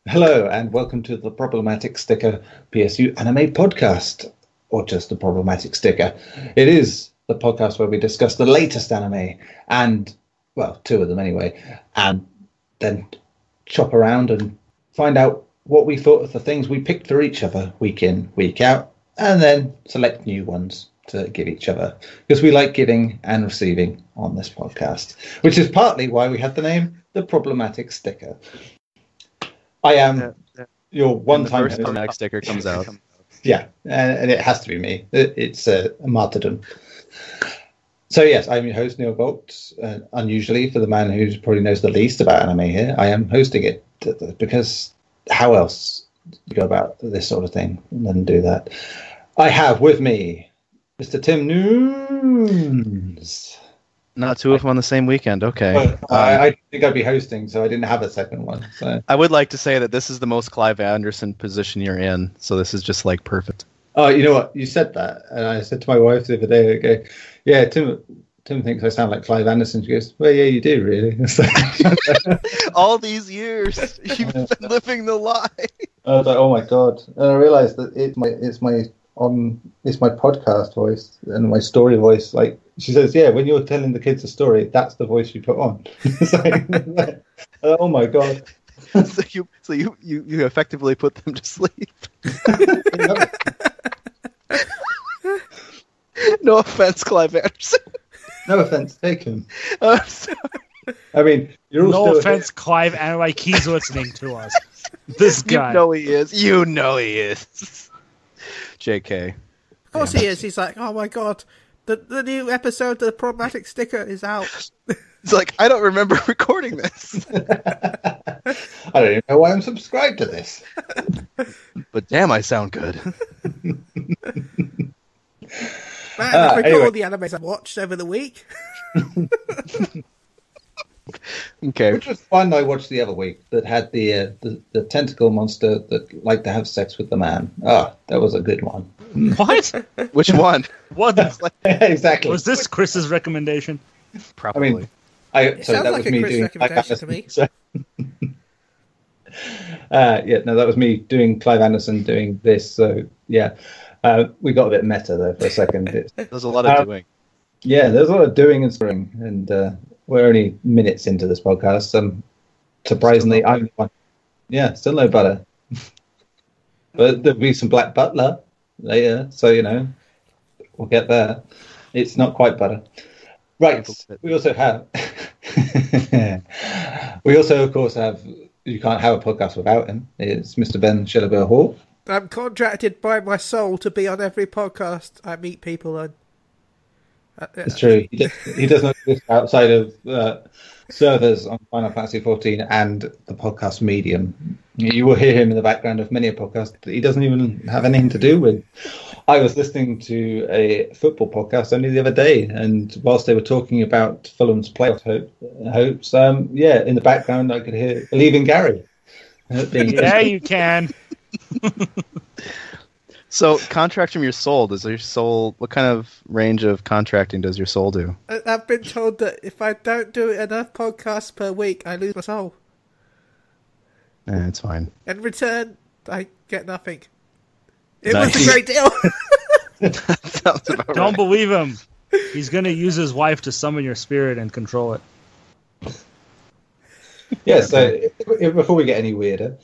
Hello, and welcome to the Problematic Sticker PSU anime podcast, or just the Problematic Sticker. It is the podcast where we discuss the latest anime, and, well, two of them anyway, and then chop around and find out what we thought of the things we picked for each other week in, week out, and then select new ones to give each other, because we like giving and receiving on this podcast, which is partly why we had the name The Problematic Sticker. I am your one-time host. The first next sticker comes out. Yeah, and it has to be me. It's a martyrdom. So yes, I'm your host, Neil Bolt. Unusually, for the man who probably knows the least about anime here, I am hosting it because how else do you go about this sort of thing than do that? I have with me Mr. Tim Nunes. Not two of them on the same weekend. Okay. Well, I think I'd be hosting, so I didn't have a second one. So I would like to say that this is the most Clive Anderson position you're in, so this is just like perfect. Oh, you know what? You said that, and I said to my wife the other day, "Okay, yeah, Tim thinks I sound like Clive Anderson." She goes, "Well, yeah, you do, really." All these years, you've been living the lie. I was like, "Oh my god!" And I realised that it's my podcast voice and my story voice. Like she says, yeah, when you're telling the kids a story, that's the voice you put on. Like, oh my god! So you effectively put them to sleep. No offense, Clive Anderson. No offense taken. I'm sorry. I mean, you're all no offense, Clive, and like he's listening to us. This guy. You know he is. You know he is. JK. Of course he is. He's like, oh my god, the new episode of the Problematic Sticker is out. It's like, I don't remember recording this. I don't even know why I'm subscribed to this. But damn, I sound good. Man, I forgot all the animes I watched over the week. Okay. Which was one I watched the other week that had the tentacle monster that liked to have sex with the man. Ah, that was a good one. What? Which one? What? Exactly. Was this Chris's recommendation? Probably. I mean, It sorry, sounds that like was a me Chris doing. recommendation to me. So, that was me doing Clive Anderson doing this. So yeah, we got a bit meta there for a second. There's a lot of doing. Yeah, there's a lot of doing and spring, and we're only minutes into this podcast. Surprisingly, I'm the one. Yeah, still no butter. But there'll be some black Butler later, so we'll get there. It's not quite butter. Right. We also have of course have, you can't have a podcast without him. It's Mr. Ben Shillabeer-Hall. I'm contracted by my soul to be on every podcast I meet people on. It's true. He does not exist outside of servers on Final Fantasy XIV and the podcast medium. You will hear him in the background of many a podcast that he doesn't even have anything to do with. I was listening to a football podcast only the other day, and whilst they were talking about Fulham's playoff hopes, in the background I could hear "Believe in Garri." Yeah, you can. So, contract from your soul. Does your soul? What kind of range of contracting does your soul do? I've been told that if I don't do enough podcasts per week, I lose my soul. It's fine. In return, I get nothing. It was a great deal. Sounds about Don't right. believe him. He's going to use his wife to summon your spirit and control it. Yeah. So before we get any weirder,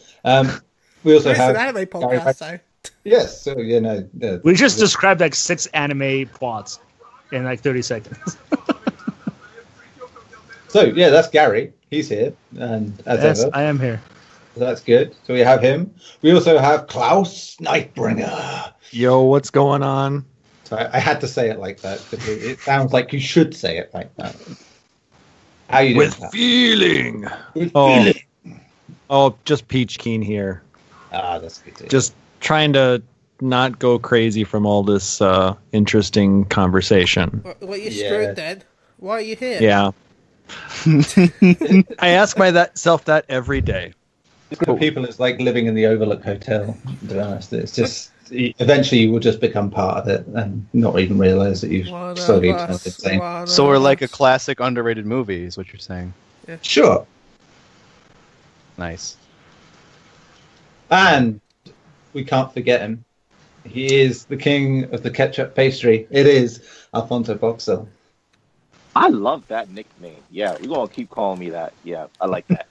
we also It's have an anime podcast, so. Yes. So We just described like 6 anime plots in like 30 seconds. So yeah, that's Garri. He's here, and as Yes, ever, I am here. so that's good. So we have him. We also have Klaus Knightbringer. Yo, what's going on? So I had to say it like that because it sounds like you should say it like that. How you doing? With feeling. With Oh. feeling. Oh, just peach keen here. Ah, that's good. Too. Just trying to not go crazy from all this interesting conversation. Well, you're Yeah. screwed then. Why are you here? Yeah. I ask myself that every day. For people, it's like living in the Overlook Hotel. To be honest, it's just eventually you will just become part of it and not even realise that you've One slowly of turned us, insane. one So of we're like a us. classic underrated movie, is what you're saying. Sure. Nice. And we can't forget him. He is the king of the ketchup pastry. It is Alfonso Boxill. I love that nickname. Yeah, we're going to keep calling me that. Yeah, I like that.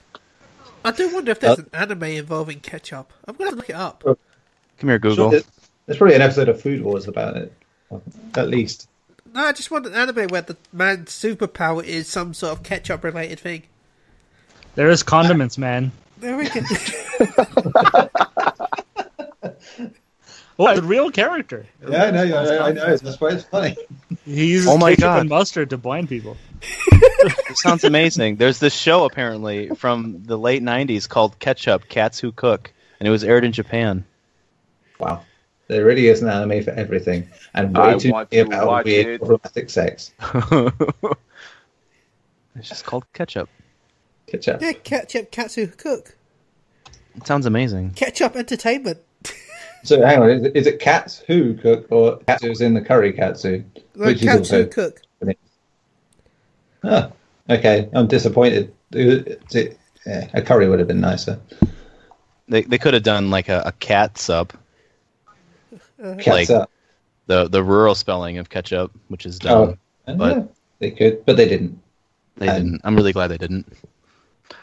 I do wonder if there's an anime involving ketchup. I'm going to look it up. Come here, Google. Sure, there's probably an episode of Food Wars about it, at least. No, I just want an anime where the man's superpower is some sort of ketchup-related thing. There is condiments, man. There we go. Oh, the real character. Yeah, I know. That's why it's funny. He uses ketchup and mustard to blind people. It sounds amazing. There's this show, apparently, from the late 90s called Ketchup, Cats Who Cook, and it was aired in Japan. Wow. There really is an anime for everything. And way too many about weird problematic sex. It's just called Ketchup. Ketchup. Yeah, ketchup, cats who cook. It sounds amazing. Ketchup entertainment. So hang on, is it cats who cook or cats who's in the curry katsu? No, cats who cook. Oh, okay. I'm disappointed. A curry would have been nicer. They could have done like a cat sub. Cats up. The rural spelling of ketchup, which is dumb. But they could, but they didn't. They didn't. I'm really glad they didn't.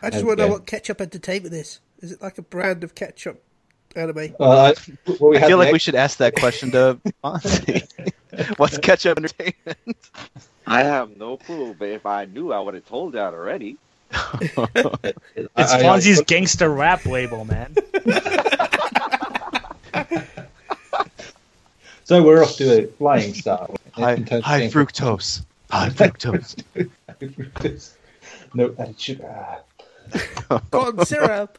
I just want to know what ketchup entertainment is. Is it like a brand of ketchup anime? I feel like we should ask that question to Fonzie. What's ketchup entertainment? I have no clue, but if I knew, I would have told that already. It's Fonzie's gangster rap label, man. So we're off to a flying start. High fructose. High fructose. No added sugar. Corn syrup.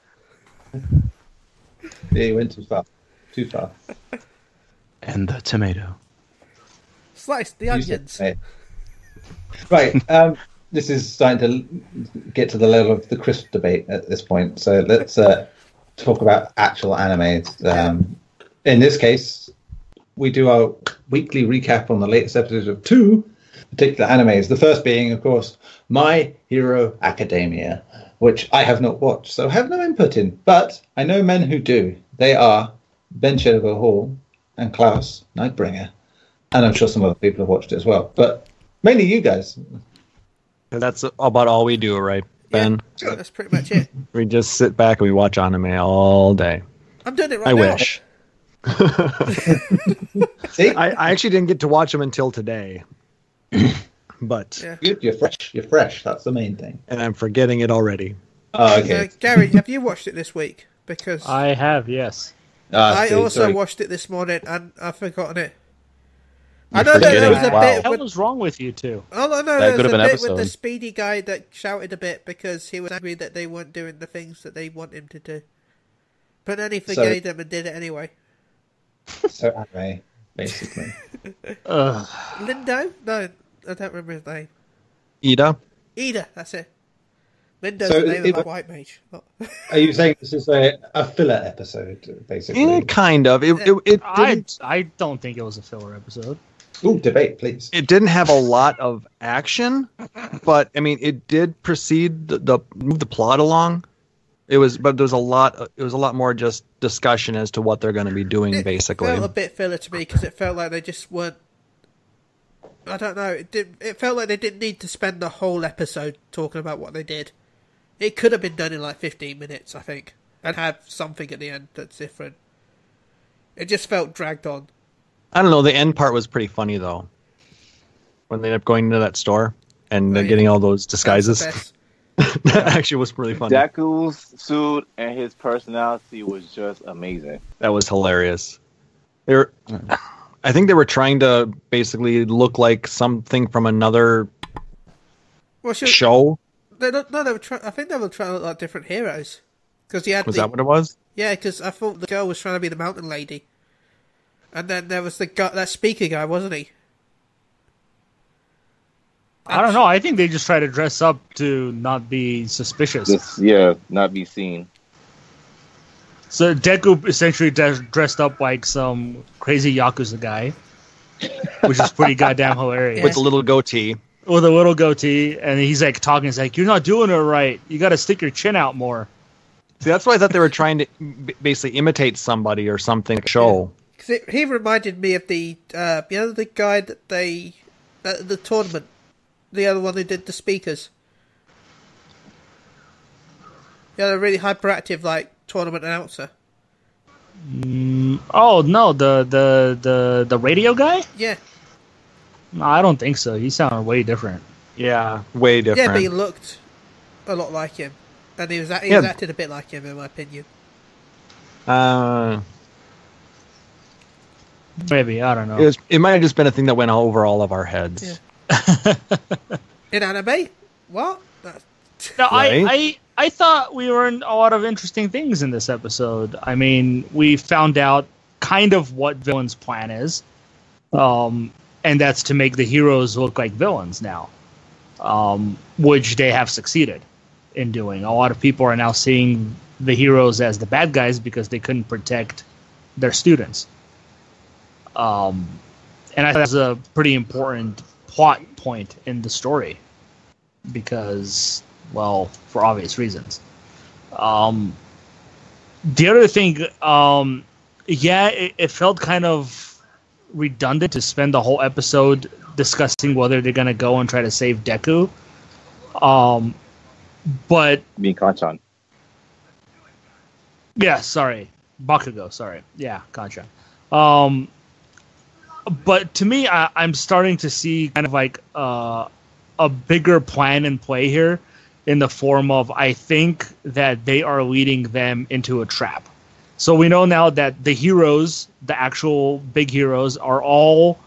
Yeah, you went too far. Too far. And the tomato. Slice the onions. Right. This is starting to get to the level of the crisp debate at this point. So let's talk about actual animes. In this case, we do our weekly recap on the latest episodes of two particular animes. The first being, of course, My Hero Academia, which I have not watched, so have no input in. But I know men who do. They are Ben Shillabeer-Hall and Klaus Knightbringer. And I'm sure some other people have watched it as well. But mainly you guys. That's about all we do, right, Ben? Yeah, that's pretty much it. We just sit back and we watch anime all day. I'm doing it right now. I wish. See? I actually didn't get to watch them until today. But yeah. You're fresh. You're fresh. That's the main thing. And I'm forgetting it already. Oh, okay. Garri, have you watched it this week? Because I have, yes. I also watched it this morning and I've forgotten it. I know there was a bit. What the hell was wrong with you two? Oh no, there was a bit with the speedy guy that shouted a bit because he was angry that they weren't doing the things that they want him to do. But then he forgave them and did it anyway. So anime, basically. Lindo? No, I don't remember his name. Ida, that's it. Lindo's the name of my white mage. Are you saying this is a filler episode, basically? Kind of. I don't think it was a filler episode. Ooh, debate, please. It didn't have a lot of action, but I mean, it did proceed move the plot along. But there was a lot. It was a lot more just discussion as to what they're going to be doing, basically. It felt a bit filler to me because it felt like they just weren't. I don't know. It felt like they didn't need to spend the whole episode talking about what they did. It could have been done in like 15 minutes, I think, and have something at the end that's different. It just felt dragged on. I don't know. The end part was pretty funny though, when they ended up going into that store and getting all those disguises. That actually was really funny. Deku's suit and his personality was just amazing. That was hilarious. I think they were trying to basically look like something from another show. They were I think they were trying to look like different heroes. Was that what it was? Yeah, because I thought the girl was trying to be the mountain lady. And then there was that speaker guy, wasn't he? I don't know. I think they just try to dress up to not be suspicious. Not be seen. So Deku essentially dressed up like some crazy Yakuza guy, which is pretty goddamn hilarious. With a little goatee. With a little goatee, and he's like talking. He's like, "You're not doing it right. You got to stick your chin out more." See, that's why I thought they were trying to basically imitate somebody or something. Show. Because he reminded me of the the guy that they at the tournament, the other one who did the speakers. Yeah, a really hyperactive tournament announcer. Oh no, the radio guy? Yeah. No, I don't think so. He sounded way different. Yeah, way different. Yeah, but he looked a lot like him, and he was acted a bit like him, in my opinion. Maybe, I don't know. It might have just been a thing that went over all of our heads. Yeah. In anime? What? No, Right? I thought we learned a lot of interesting things in this episode. I mean, we found out kind of what villain's plan is, and that's to make the heroes look like villains now, which they have succeeded in doing. A lot of people are now seeing the heroes as the bad guys because they couldn't protect their students. And I think that's a pretty important plot point in the story because, well, for obvious reasons. The other thing, it felt kind of redundant to spend the whole episode discussing whether they're going to go and try to save Deku. But Me Kanchan. yeah, sorry. Bakugo, sorry. Yeah, Concha. But to me, I'm starting to see kind of like a bigger plan in play here in the form of I think that they are leading them into a trap. So we know now that the heroes, the actual big heroes, are all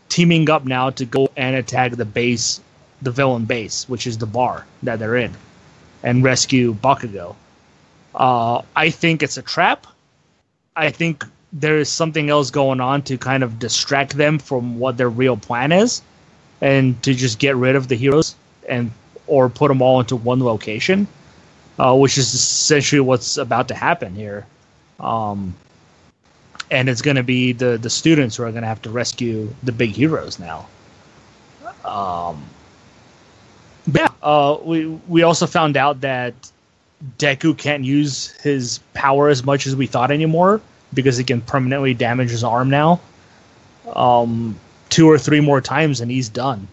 teaming up now to go and attack the base, the villain base, which is the bar that they're in, and rescue Bakugo. I think it's a trap. I think there is something else going on to kind of distract them from what their real plan is, and to just get rid of the heroes or put them all into one location, which is essentially what's about to happen here. And it's going to be the students who are going to have to rescue the big heroes now. We also found out that Deku can't use his power as much as we thought anymore because he can permanently damage his arm now. 2 or 3 more times and he's done.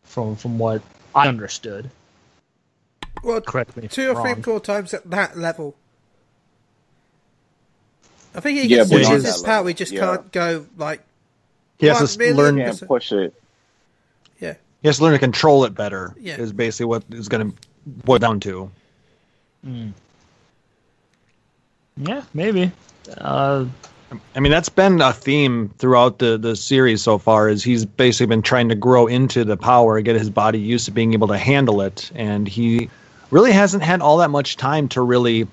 From what I understood. Well, correct me if 2 I'm or 3 wrong. more times at that level. I think he Yeah, can but use on his that power. level, He just yeah. can't go He has 1 to million learn. Can't push it. Yeah. He has to learn to control it better. Yeah. Is basically what is going to boil down to. Yeah, maybe. I mean, that's been a theme throughout the series so far. Is he's basically been trying to grow into the power, get his body used to being able to handle it, and he really hasn't had all that much time to really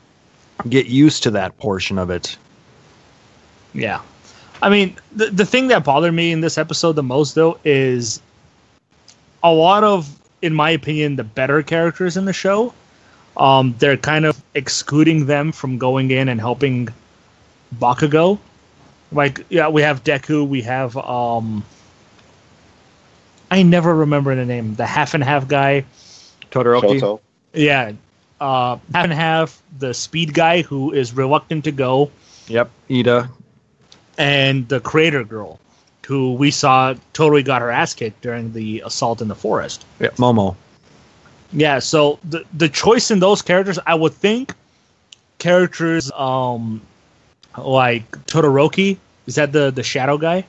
get used to that portion of it. Yeah. I mean, the thing that bothered me in this episode the most, though, is a lot of, in my opinion, the better characters in the show, they're kind of excluding them from going in and helping Bakugo. Like, yeah, we have Deku, we have, I never remember the name, the half and half guy. Todoroki. Shoto. Yeah. Half and half, the speed guy who is reluctant to go, Yep. Ida. and the creator girl, who we saw totally got her ass kicked during the assault in the forest. Yep. Momo. Yeah, so the choice in those characters, I would think characters like Todoroki, is that the shadow guy?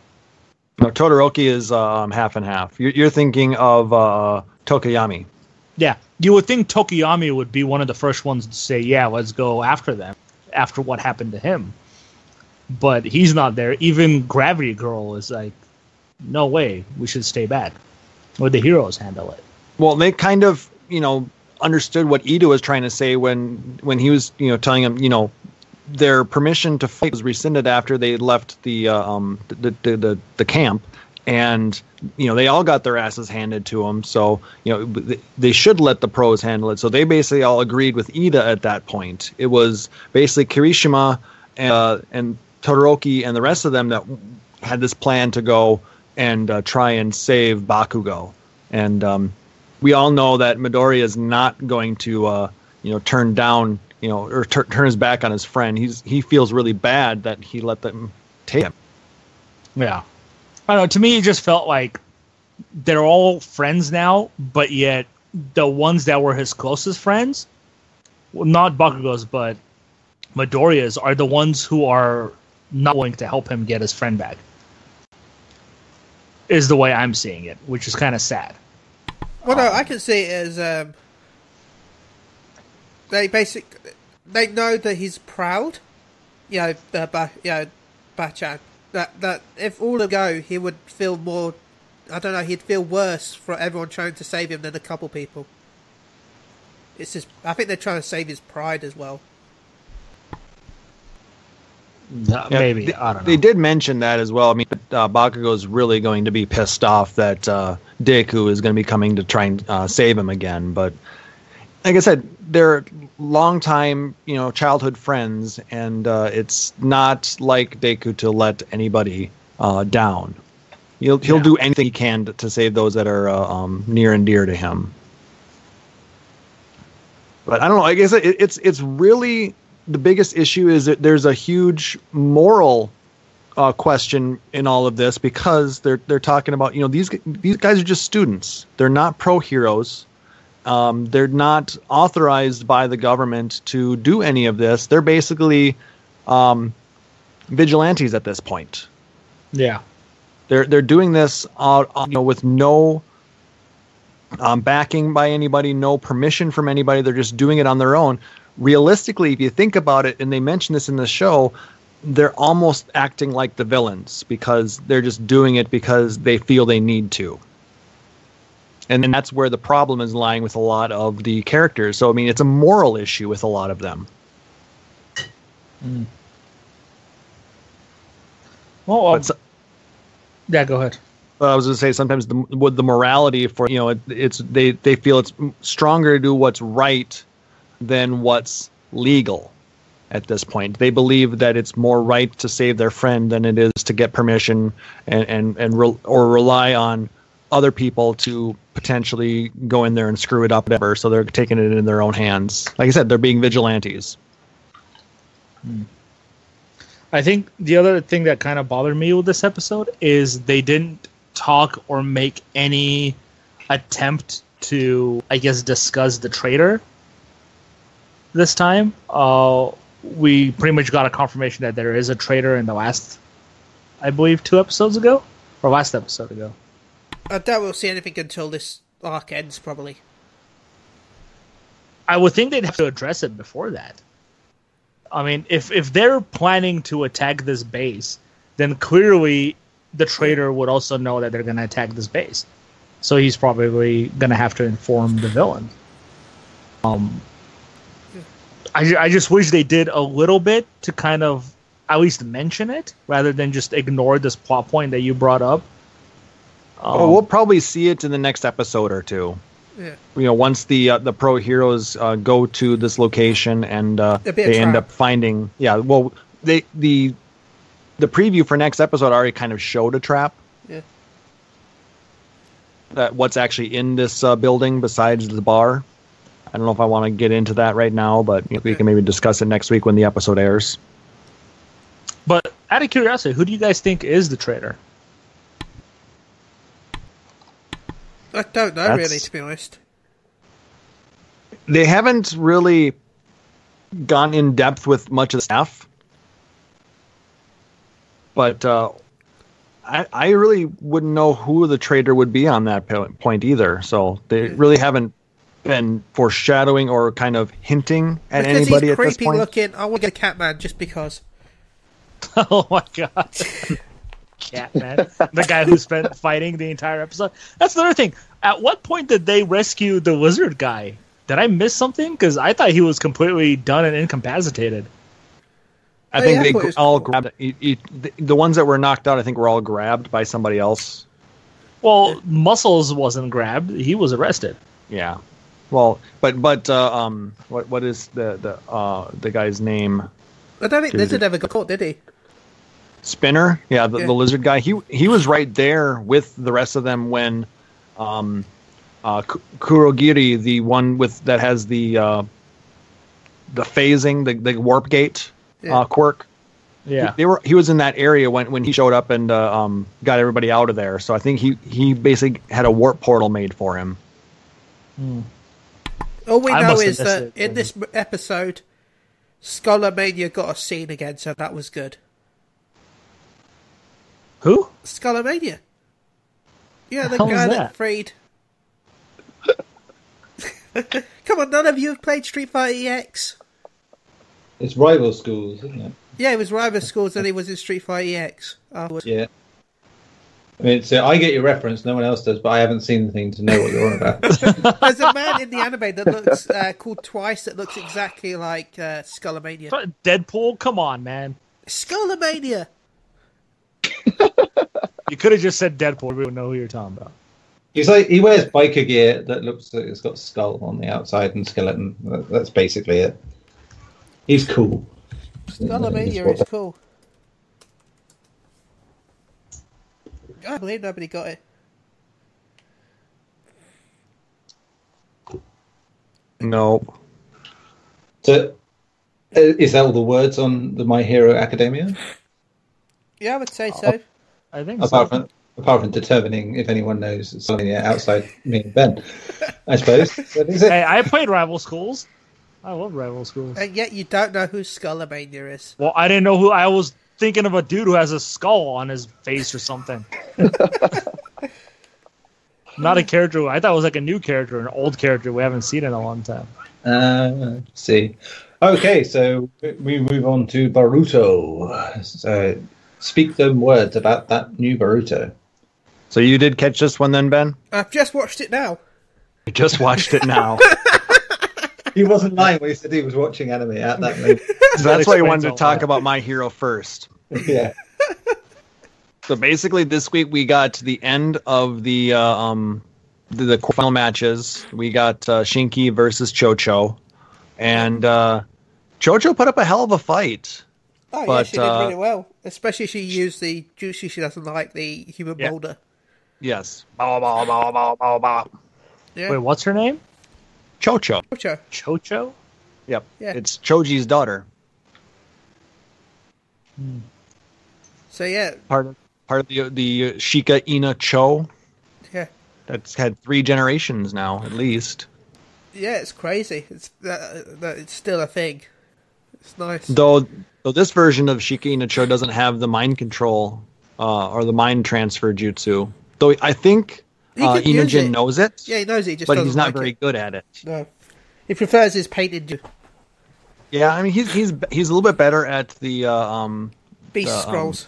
No, Todoroki is half and half. You're thinking of Tokoyami. Yeah, you would think Tokoyami would be one of the first ones to say, yeah, let's go after them, after what happened to him. But he's not there. Even Gravity Girl is like, no way, we should stay back. Let the heroes handle it. Well, they kind of, understood what Ida was trying to say when he was, telling him, their permission to fight was rescinded after they left the camp, and they all got their asses handed to them. So they should let the pros handle it. So they basically all agreed with Ida at that point. It was basically Kirishima and Todoroki and the rest of them that had this plan to go and try and save Bakugo. And we all know that Midoriya is not going to turn down or turn his back on his friend. He feels really bad that he let them take him. Yeah. I don't know. To me, it just felt like they're all friends now, but yet the ones that were his closest friends, well, not Bakugo's, but Midoriya's, are the ones who are not willing to help him get his friend back. Is the way I'm seeing it, which is kind of sad. Well, no, I can see it as they know that he's proud. Bachan. That if all of them go, he would feel more. I don't know. He'd feel worse for everyone trying to save him than a couple people. It's just. I think they're trying to save his pride as well. Maybe I don't know. They did mention that as well. I mean, Bakugo's really going to be pissed off that Deku is going to be coming to try and save him again. But like I said, they're longtime, childhood friends, and it's not like Deku to let anybody down. He'll do anything he can to save those that are near and dear to him. But I don't know. I guess it's really. The biggest issue is that there's a huge moral question in all of this, because they're talking about, these guys are just students. They're not pro heroes. They're not authorized by the government to do any of this. They're basically vigilantes at this point. Yeah, they're doing this with no backing by anybody, no permission from anybody. They're just doing it on their own. Realistically, if you think about it, and they mention this in the show, they're almost acting like the villains, because they're just doing it because they feel they need to. And then that's where the problem is lying with a lot of the characters. So, I mean, it's a moral issue with a lot of them. Mm. Well, yeah, go ahead. I was going to say, sometimes with the morality for, they feel it's stronger to do what's right than what's legal at this point. They believe that it's more right to save their friend than it is to get permission or rely on other people to potentially go in there and screw it up, whatever. So they're taking it in their own hands. Like I said, they're being vigilantes. I think the other thing that kind of bothered me with this episode is they didn't talk or make any attempt to, I guess, discuss the traitor. This time, we pretty much got a confirmation that there is a traitor in the last, I believe, 2 episodes ago, or last episode ago. I doubt we'll see anything until this arc ends, probably. I would think they'd have to address it before that. I mean, if they're planning to attack this base, then clearly the traitor would also know that they're going to attack this base. So he's probably going to have to inform the villain. I just wish they did a little bit to kind of at least mention it, rather than just ignore this plot point that you brought up. We'll probably see it in the next episode or two. Yeah. Once the pro heroes go to this location and they end up finding. Yeah. Well, the preview for next episode already kind of showed a trap. Yeah. That what's actually in this building besides the bar. I don't know if I want to get into that right now, but we can maybe discuss it next week when the episode airs. But out of curiosity, who do you guys think is the traitor? I don't know, really, to be honest. They haven't really gone in depth with much of the stuff. But I really wouldn't know who the traitor would be on that point either. So they really haven't been foreshadowing or kind of hinting at anybody at this point. Creepy looking. I want to get a Catman just because. Oh my god. Catman. The guy who spent fighting the entire episode. That's another thing. At what point did they rescue the lizard guy? Did I miss something? Because I thought he was completely done and incapacitated. I think they all grabbed the ones that were knocked out. I think were all grabbed by somebody else. Well, Muscles wasn't grabbed. He was arrested. Yeah. Well, but what is the guy's name? I don't think Lizard ever got caught, did he? Spinner, the lizard guy. He was right there with the rest of them when Kurogiri, the one that has the phasing, the warp gate quirk. Yeah. He was in that area when he showed up and got everybody out of there. So I think he basically had a warp portal made for him. All we know is that in this episode, Skullomania got a scene again, so that was good. Who? Skullomania. Yeah, the How guy was that freed. Come on, none of you have played Street Fighter EX. It's rival schools, isn't it? Yeah, it was rival schools and he was in Street Fighter EX afterwards. Yeah. I mean, so I get your reference, no one else does, but I haven't seen anything to know what you're on about. There's a man in the anime that looks called Twice that looks exactly like Skullomania. Deadpool? Come on, man. Skullomania! You could have just said Deadpool. We would know who you're talking about. He's like, he wears biker gear that looks like it's got skull on the outside and skeleton. That's basically it. He's cool. Skullomania is cool. I believe nobody got it. No. So, is that all the words on the My Hero Academia? Yeah, I would say so. I think apart from determining if anyone knows something outside me and Ben, I suppose. That is it. Hey, I played Rival Schools. I love Rival Schools. And yet you don't know who Skullomania is. Well, I didn't know who. I was thinking of a dude who has a skull on his face or something. Not a character. I thought it was like a new character, an old character we haven't seen in a long time. See. Okay, so we move on to Boruto. So speak them words about that new Boruto. So you did catch this one then, Ben? I've just watched it now. You just watched it now. He wasn't lying when he said he was watching anime at that moment. So that's why he wanted to talk about My Hero first. Yeah. So basically, this week we got to the end of the quarterfinal matches. We got Shinki versus Chocho, and Chocho put up a hell of a fight. Oh, yeah, she did really well. Especially she used the juicy she doesn't like, the human boulder. Yes. Bow, bow, bow, bow, bow, bow. Yeah. Wait, what's her name? Chocho. Chocho? Yep. Yeah. It's Choji's daughter. So yeah. Part of the Shika Ina Cho. Yeah. That's had 3 generations now, at least. Yeah, it's crazy. It's still a thing. It's nice. Though this version of Shika Ina Cho doesn't have the mind control or the mind transfer jutsu. Though I think Inojin knows it. Yeah, he knows it. But he's not very good at it. No, he prefers his painted. Yeah, I mean he's a little bit better at the Beast Scrolls.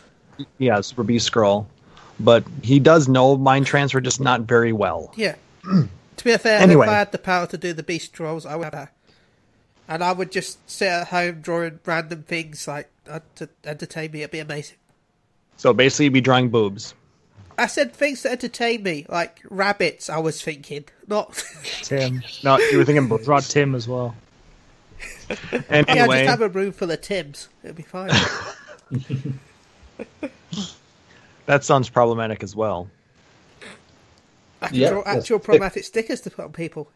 Super Beast Scroll, but he does know mind transfer, just not very well. Yeah. To be fair, anyway. if I had the power to do the Beast Scrolls, I would have that. And I would just sit at home drawing random things like to entertain me. It'd be amazing. So basically, you'd be drawing boobs. I said things to entertain me, like rabbits. I was thinking, not Tim. No, you were thinking boobs. Draw Tim as well. And yeah, anyway, just have a room full of Tims. It'll be fine. that sounds problematic as well. I could draw actual problematic stickers to put on people.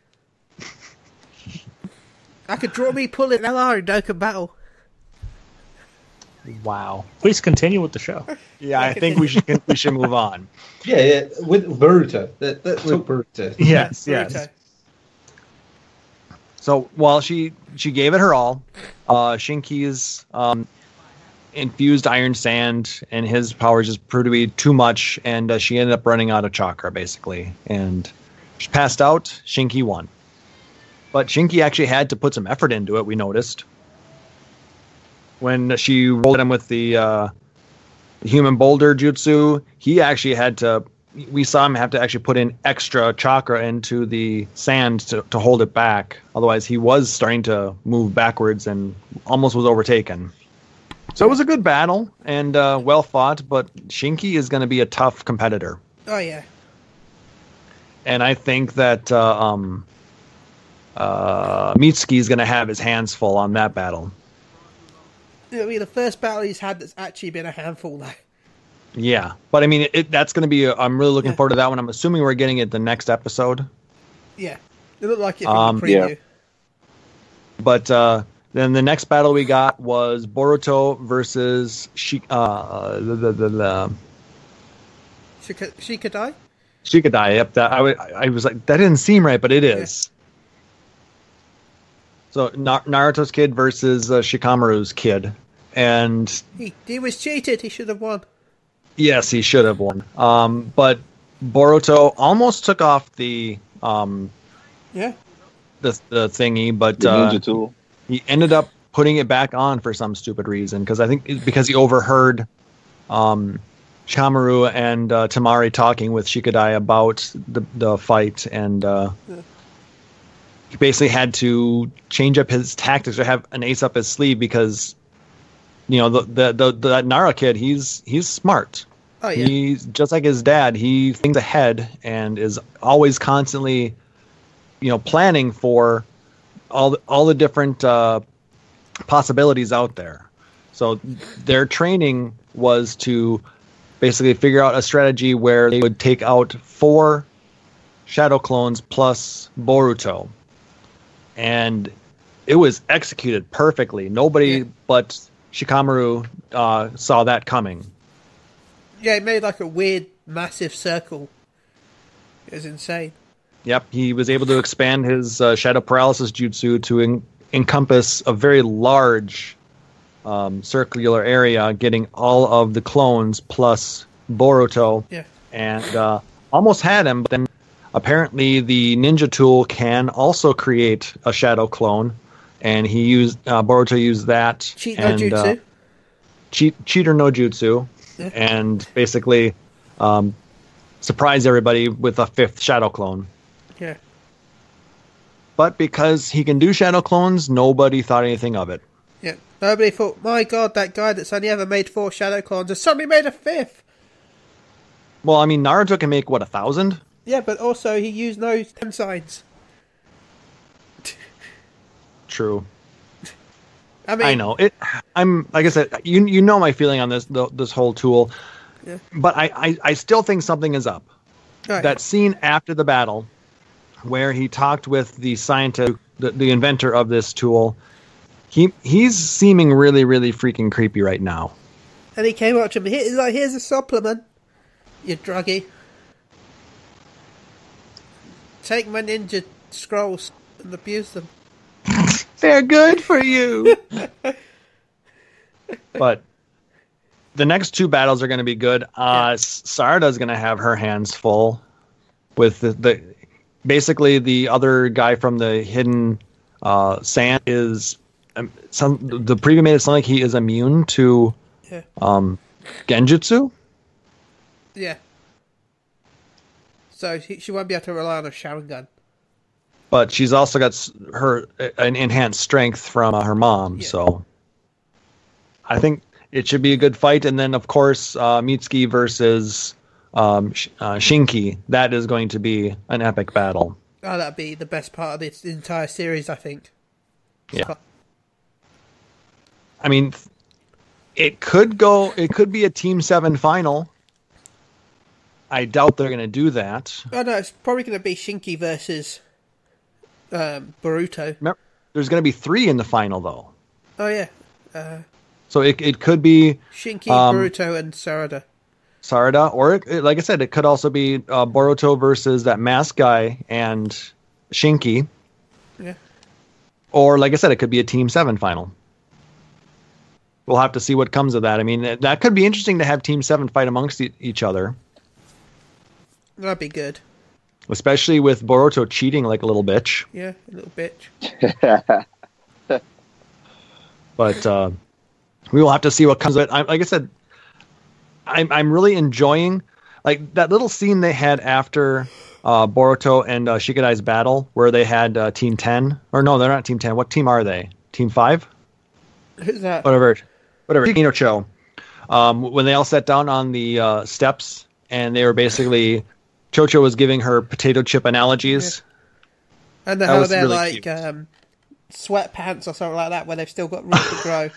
I could draw me pulling LR in Dokkan Battle. Wow. Please continue with the show. Yeah, I think we should move on. Yeah, with Boruto. Let's talk Boruto. Yes. Boruto. So while she gave it her all, Shinki's infused iron sand and his powers just proved to be too much, and she ended up running out of chakra basically, and she passed out. Shinki won, but Shinki actually had to put some effort into it. We noticed when she rolled him with the human boulder jutsu, he actually had to. We saw him have to actually put in extra chakra into the sand to hold it back. Otherwise, he was starting to move backwards and almost was overtaken. So it was a good battle and well fought, but Shinki is going to be a tough competitor. Oh, yeah. And I think that Mitsuki is going to have his hands full on that battle. I mean, the first battle he's had that's actually been a handful, though. Yeah, but I mean, that's going to be. I'm really looking forward to that one. I'm assuming we're getting it the next episode. Yeah, it looked like it from the preview. Yeah. But Then the next battle we got was Boruto versus Shikadai? Shikadai. Yep, I was like, that didn't seem right, but it is. So Naruto's kid versus Shikamaru's kid, and he was cheated. He should have won. Yes, he should have won. But Boruto almost took off the thingy, but the ninja tool. He ended up putting it back on for some stupid reason, because he overheard Shikamaru and Tamari talking with Shikadai about the fight, and he basically had to change up his tactics or have an ace up his sleeve, because the Nara kid, he's smart. Oh, yeah. He's just like his dad. He thinks ahead and is always constantly, planning for all the different possibilities out there. So their training was to basically figure out a strategy where they would take out 4 shadow clones plus Boruto, and it was executed perfectly. Nobody but Shikamaru saw that coming. Yeah, he made like a weird, massive circle. It was insane. Yep, he was able to expand his shadow paralysis jutsu to encompass a very large circular area, getting all of the clones plus Boruto. Yeah. And almost had him, but then apparently the ninja tool can also create a shadow clone, and Boruto used that. Cheat no jutsu. Cheater no jutsu. Yeah. And basically surprise everybody with a 5th shadow clone. Yeah. But because he can do shadow clones, nobody thought anything of it. Yeah. Nobody thought, my God, that guy that's only ever made 4 shadow clones has suddenly made a 5th. Well, I mean, Naruto can make, 1,000? Yeah, but also he used no 10 signs. True. I know it. I'm like I said, you know my feeling on this whole tool, yeah. But I still think something is up. Right. That scene after the battle, where he talked with the scientist, the inventor of this tool, he's seeming really, really freaking creepy right now. And he came up to me. He's like, "Here's a supplement, you druggie. Take my ninja scrolls and abuse them. They're good for you." But the next 2 battles are going to be good. Sarada's going to have her hands full with the basically the other guy from the hidden sand is the preview made it sound like he is immune to genjutsu. Yeah. So she won't be able to rely on a Sharingan. But she's also got an enhanced strength from her mom, so I think it should be a good fight. And then, of course, Mitsuki versus Shinki. That is going to be an epic battle. Oh, that'd be the best part of this entire series, I think. Yeah. I mean, it could be a Team 7 final. I doubt they're going to do that. Oh, no, it's probably going to be Shinki versus Boruto. Remember, there's going to be 3 in the final, though. Oh, yeah. So it could be Shinki, Boruto, and Sarada. Or like I said, it could also be Boruto versus that mask guy and Shinki. Yeah. Or like I said, it could be a Team 7 final. We'll have to see what comes of that. I mean, that could be interesting to have Team 7 fight amongst each other. That'd be good. Especially with Boruto cheating like a little bitch. Yeah, a little bitch. But we will have to see what comes of it. Like I said, I'm really enjoying like that little scene they had after Boruto and Shikadai's battle, where they had Team 10. Or no, they're not Team 10. What team are they? Team 5? Who's that? Whatever. Inocho. When they all sat down on the steps, and they were basically Chocho was giving her potato chip analogies. Yeah. And how they're really like sweatpants or something like that, where they've still got room to grow.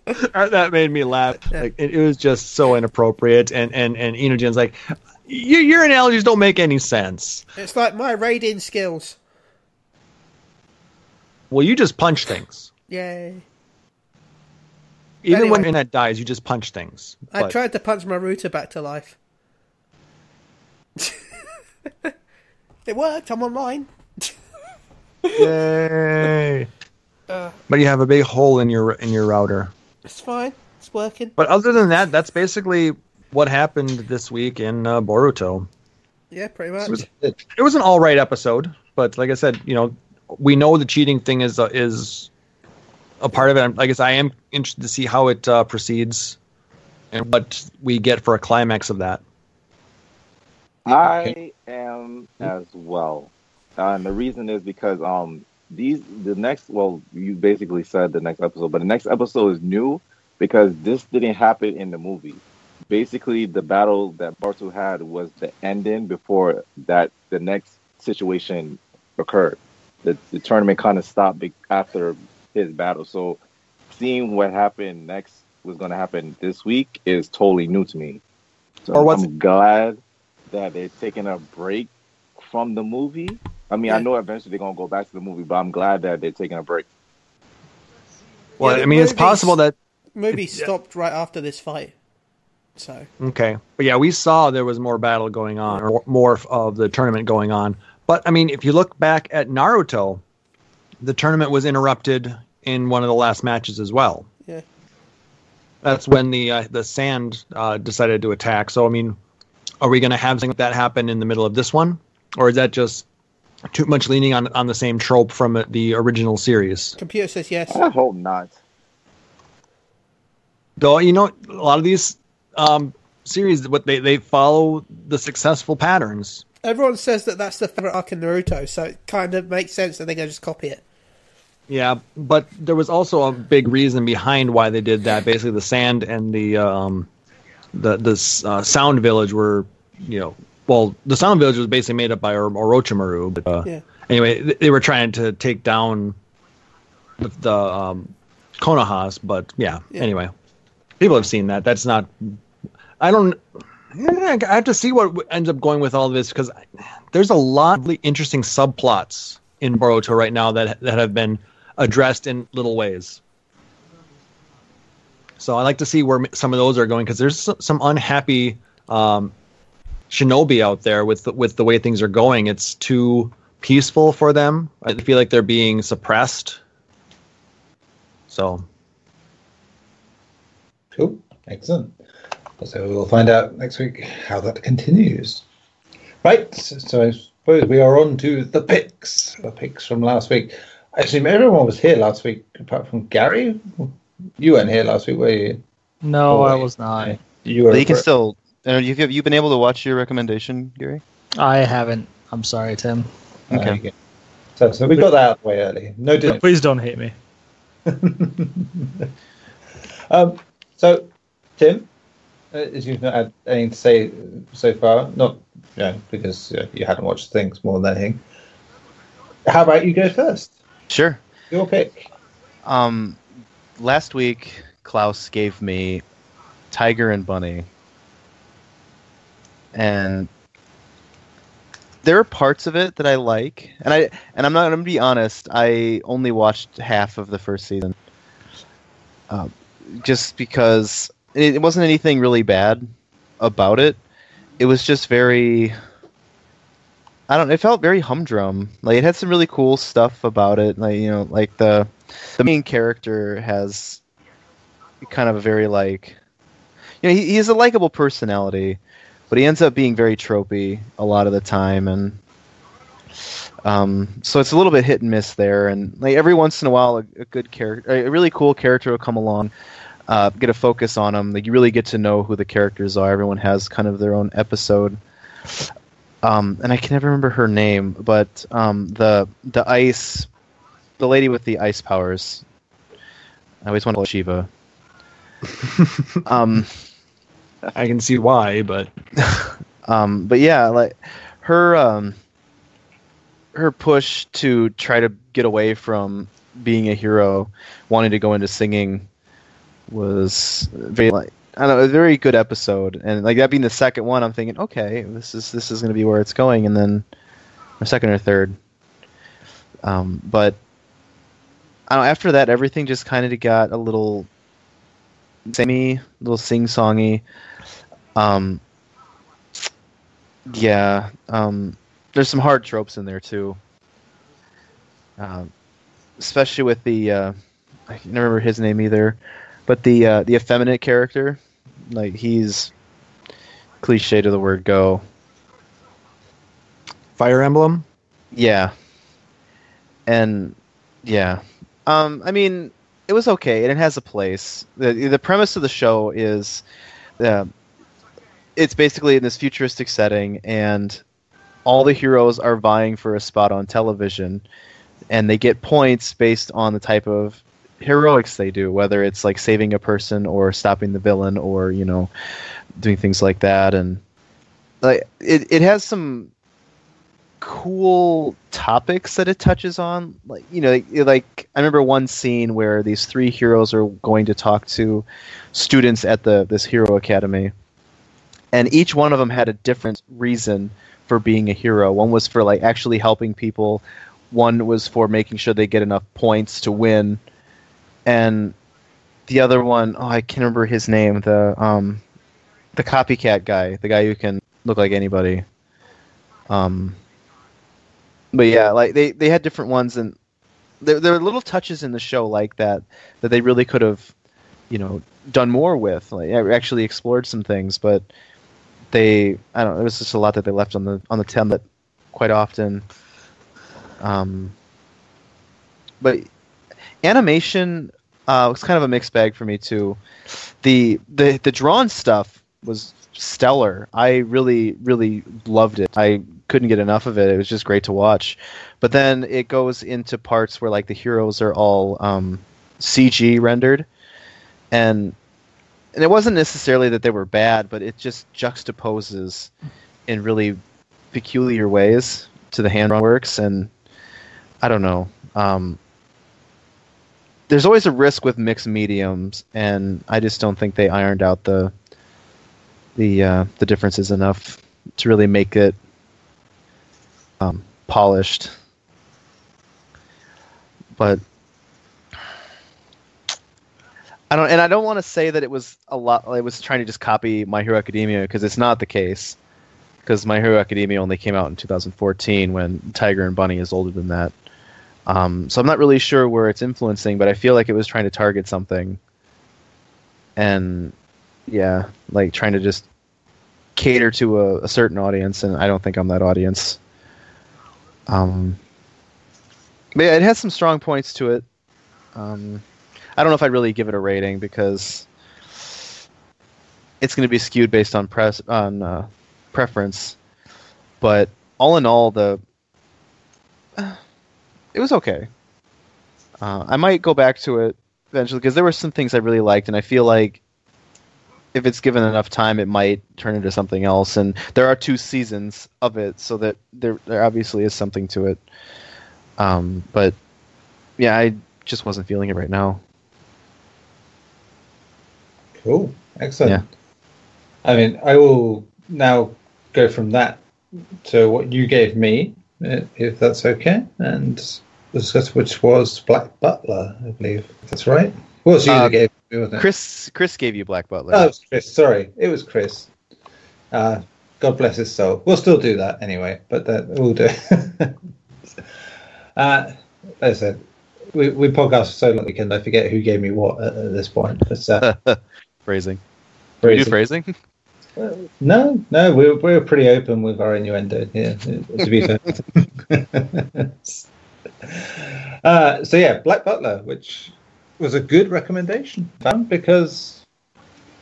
That made me laugh. Yeah. Like, it was just so inappropriate, and Inojin's like, your analogies don't make any sense. It's like my raiding skills. Well, you just punch things. Yay. Even Anyway. when internet dies, you just punch things. I But- tried to punch my router back to life. It worked. I'm online. Yay! But you have a big hole in your router. It's fine. It's working. But other than that, that's basically what happened this week in Boruto. Yeah, pretty much. It was an all right episode, but like I said, we know the cheating thing is a part of it. I guess I am interested to see how it proceeds and what we get for a climax of that. I am as well. And the reason is because you basically said the next episode, but the next episode is new because this didn't happen in the movie. Basically, the battle that Boruto had was the ending before that the next situation occurred. The tournament kind of stopped after his battle. So seeing what happened next was going to happen this week is totally new to me. So I'm glad that they're taking a break from the movie. I mean, I know eventually they're going to go back to the movie, but I'm glad that they're taking a break. Well, Yeah, I mean, it's possible that... Movie stopped right after this fight. So Okay. But yeah, we saw there was more battle going on, or more of the tournament going on. But, I mean, if you look back at Naruto, the tournament was interrupted in one of the last matches as well. yeah. That's when the sand decided to attack. So, I mean, are we going to have something like that happen in the middle of this one? Or is that just too much leaning on the same trope from the original series? Computer says yes. I hope not. Though, a lot of these series, they follow the successful patterns. Everyone says that that's the favorite arc in Naruto, so it kind of makes sense that they're going to just copy it. Yeah, but there was also a big reason behind why they did that. Basically, the sand and the sound village were, the sound village was basically made up by Orochimaru. But anyway, they were trying to take down the Konohas. But anyway, people have seen that. That's not. I have to see what ends up going with all of this because there's a lot of really interesting subplots in Boruto right now that have been addressed in little ways. So I like to see where some of those are going because there's some unhappy shinobi out there with the way things are going. It's too peaceful for them. I feel like they're being suppressed. So Cool. Excellent. So we'll find out next week how that continues. Right. So I suppose we are on to the picks. The picks from last week. I assume everyone was here last week apart from Garri. You weren't here last week, were you? No, Oh, I wait. was not. You were. But you can still. Have you been able to watch your recommendation, Gary? I haven't. I'm sorry, Tim. Okay. So we got that out of the way early. No didn't. Please don't hate me. So, Tim, as you've not had anything to say so far, not because you hadn't watched things more than anything. How about you go first? Sure. Your pick. Last week, Klaus gave me Tiger and Bunny. And there are parts of it that I like. And I'm not going to be honest, I only watched half of the first season. Just because it wasn't anything really bad about it. It was just very... it felt very humdrum. Like, it had some really cool stuff about it. Like, the main character has kind of a very, he has a likable personality, but he ends up being very tropey a lot of the time, and so it's a little bit hit and miss there. And every once in a while, a good character, a really cool character will come along, get a focus on them. You really get to know who the characters are. Everyone has kind of their own episode. And I can never remember her name, but the lady with the ice powers. I always want to call her Shiva. I can see why, but but yeah, her push to try to get away from being a hero, wanting to go into singing, was very a very good episode. And that being the second one, I'm thinking, okay, this is going to be where it's going, and then or second or third. But I don't know, after that, everything just kind of got a little samey, a little sing-songy. Yeah, there's some hard tropes in there too. Especially with the I can't remember his name either, but the effeminate character, like he's cliche to the word go. Fire Emblem. Yeah, and yeah, I mean, it was okay, and it has a place. The premise of the show is, it's basically in this futuristic setting, and all the heroes are vying for a spot on television, and they get points based on the type of heroics they do, whether it's like saving a person or stopping the villain or, you know, doing things like that. And like it has some cool topics that it touches on, like, you know, like I remember one scene where these three heroes are going to talk to students at this hero academy, and each one of them had a different reason for being a hero. One was for like actually helping people, one was for making sure they get enough points to win, and the other one, oh, I can't remember his name, the copycat guy, the guy who can look like anybody. But yeah, like they had different ones, and there were little touches in the show like that they really could have, you know, done more with. Like actually explored some things, but I don't know, there was just a lot that they left on the template quite often. But animation was kind of a mixed bag for me too. The drawn stuff was stellar. I really, really loved it. I couldn't get enough of it. It was just great to watch. But then it goes into parts where like the heroes are all CG rendered, and it wasn't necessarily that they were bad, but it just juxtaposes in really peculiar ways to the hand-drawn works, and I don't know. There's always a risk with mixed mediums, and I just don't think they ironed out the differences enough to really make it polished. But I don't want to say that it was a lot. It was trying to just copy My Hero Academia, because it's not the case. Because My Hero Academia only came out in 2014, when Tiger and Bunny is older than that. So I'm not really sure where it's influencing, but I feel like it was trying to target something. And yeah, like trying to just cater to a certain audience, and I don't think I'm that audience. But yeah, it has some strong points to it. I don't know if I'd really give it a rating, because it's going to be skewed based on preference. But all in all, it was okay. I might go back to it eventually, because there were some things I really liked, and I feel like if it's given enough time, it might turn into something else. And there are 2 seasons of it, so that there obviously is something to it. But yeah, I just wasn't feeling it right now. Cool. Excellent. Yeah. I mean, I will now go from that to what you gave me, if that's okay, and discuss which was Black Butler, I believe. That's right. What was you that gave me, wasn't it? Chris gave you Black Butler. Oh, it was Chris. Sorry. It was Chris. God bless his soul. We'll still do that anyway, but we'll do. As I said, we podcast for so long we can I forget who gave me what at this point. But, phrasing. Do you do phrasing? No, we're pretty open with our innuendo here, to be fair. So yeah, Black Butler, which was a good recommendation, because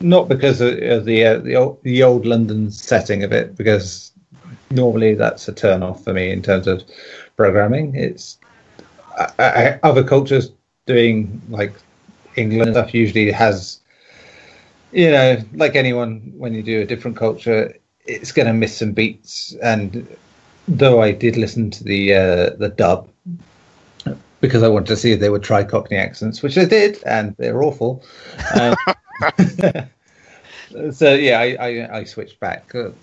not because of the old London setting of it, because normally that's a turn off for me in terms of programming. It's other cultures doing like England stuff usually has, you know, like anyone, when you do a different culture, it's going to miss some beats. And though I did listen to the dub, because I wanted to see if they would try Cockney accents, which they did, and they're awful. So yeah, I switched back to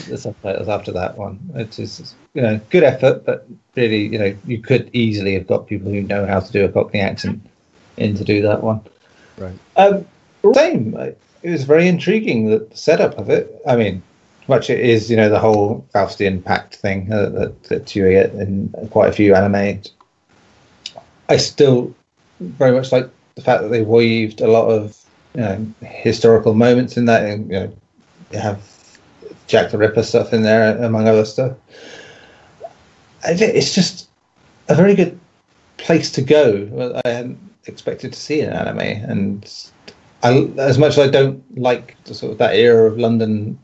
the subtitles after that one. It's just, good effort, but really, you could easily have got people who know how to do a Cockney accent in to do that one. Right. Same. It was very intriguing, the setup of it. I mean, much it is, the whole Faustian Pact thing that you get in quite a few anime. I still very much like the fact that they weaved a lot of historical moments in that, and you have Jack the Ripper stuff in there among other stuff. I think it's just a very good place to go. I hadn't expected to see an anime, and as much as I don't like the sort of that era of London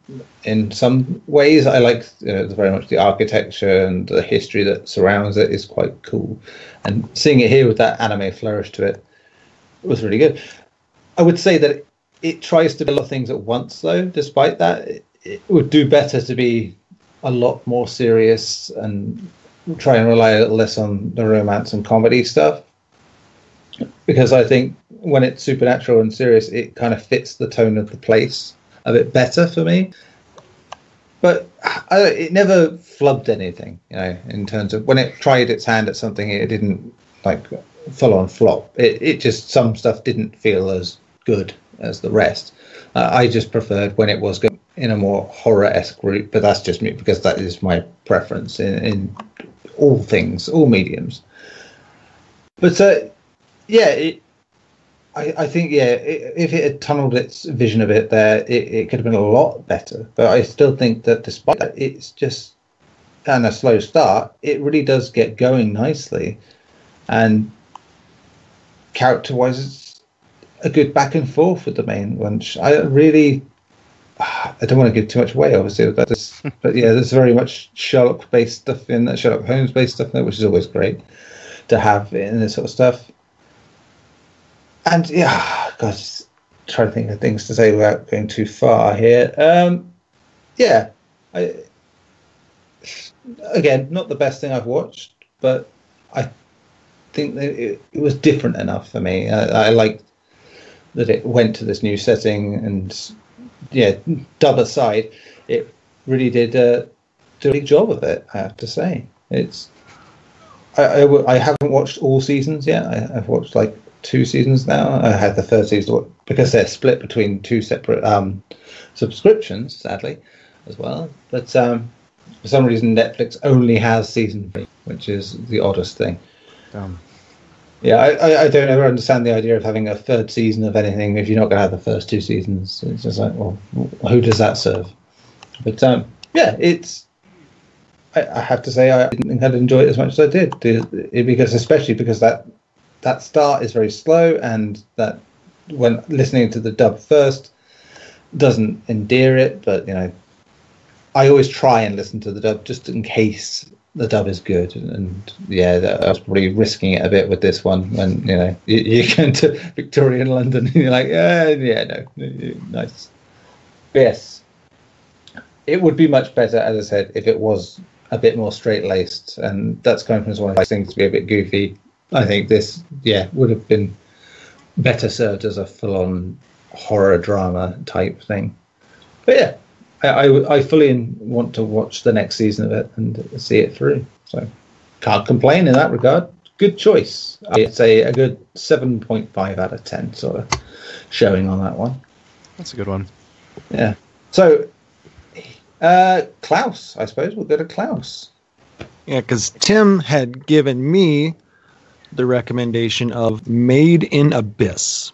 in some ways, I like very much the architecture and the history that surrounds it is quite cool. And seeing it here with that anime flourish to it was really good. I would say that it tries to do a lot of things at once, though. Despite that, it would do better to be a lot more serious and try and rely a little less on the romance and comedy stuff. Because I think when it's supernatural and serious, it kind of fits the tone of the place a bit better for me. But it never flubbed anything, in terms of when it tried its hand at something, it didn't full on flop. It just, some stuff didn't feel as good as the rest. I just preferred when it was going in a more horror-esque route, but that's just me because that is my preference in all things, all mediums. But I think if it had tunneled its vision a bit there, it could have been a lot better. But I still think that despite that, it's just and a slow start, it really does get going nicely, and character-wise, it's a good back and forth with the main one. I don't want to give too much away, obviously, with that. But yeah, there's very much Sherlock-based stuff in that, Sherlock Holmes-based stuff in there, which is always great to have in this sort of stuff. And yeah, God, just trying to think of things to say without going too far here. Again, not the best thing I've watched, but I think that it was different enough for me. I liked that it went to this new setting, and dub aside, it really did do a big job of it, I have to say. I haven't watched all seasons yet. I've watched 2 seasons now. I had the third season because they're split between 2 separate subscriptions, sadly, as well. But for some reason, Netflix only has season 3, which is the oddest thing. Yeah, I don't ever understand the idea of having a third season of anything if you're not going to have the first 2 seasons. It's just well, who does that serve? But I have to say I didn't think I'd enjoy it as much as I did, especially because that start is very slow, and that when listening to the dub first doesn't endear it. But I always try and listen to the dub just in case the dub is good, and I was probably risking it a bit with this one when you're going to Victorian London and you're like, no, nice. But yes, it would be much better, as I said, if it was a bit more straight-laced, and that's coming from one of those things to be a bit goofy. I think this, would have been better served as a full-on horror drama type thing. But I fully want to watch the next season of it and see it through. So can't complain in that regard. Good choice. I'd say a good 7.5 out of 10 sort of showing on that one. That's a good one. Yeah. So Klaus, I suppose we'll go to Klaus. Yeah, because Tim had given me the recommendation of Made in Abyss.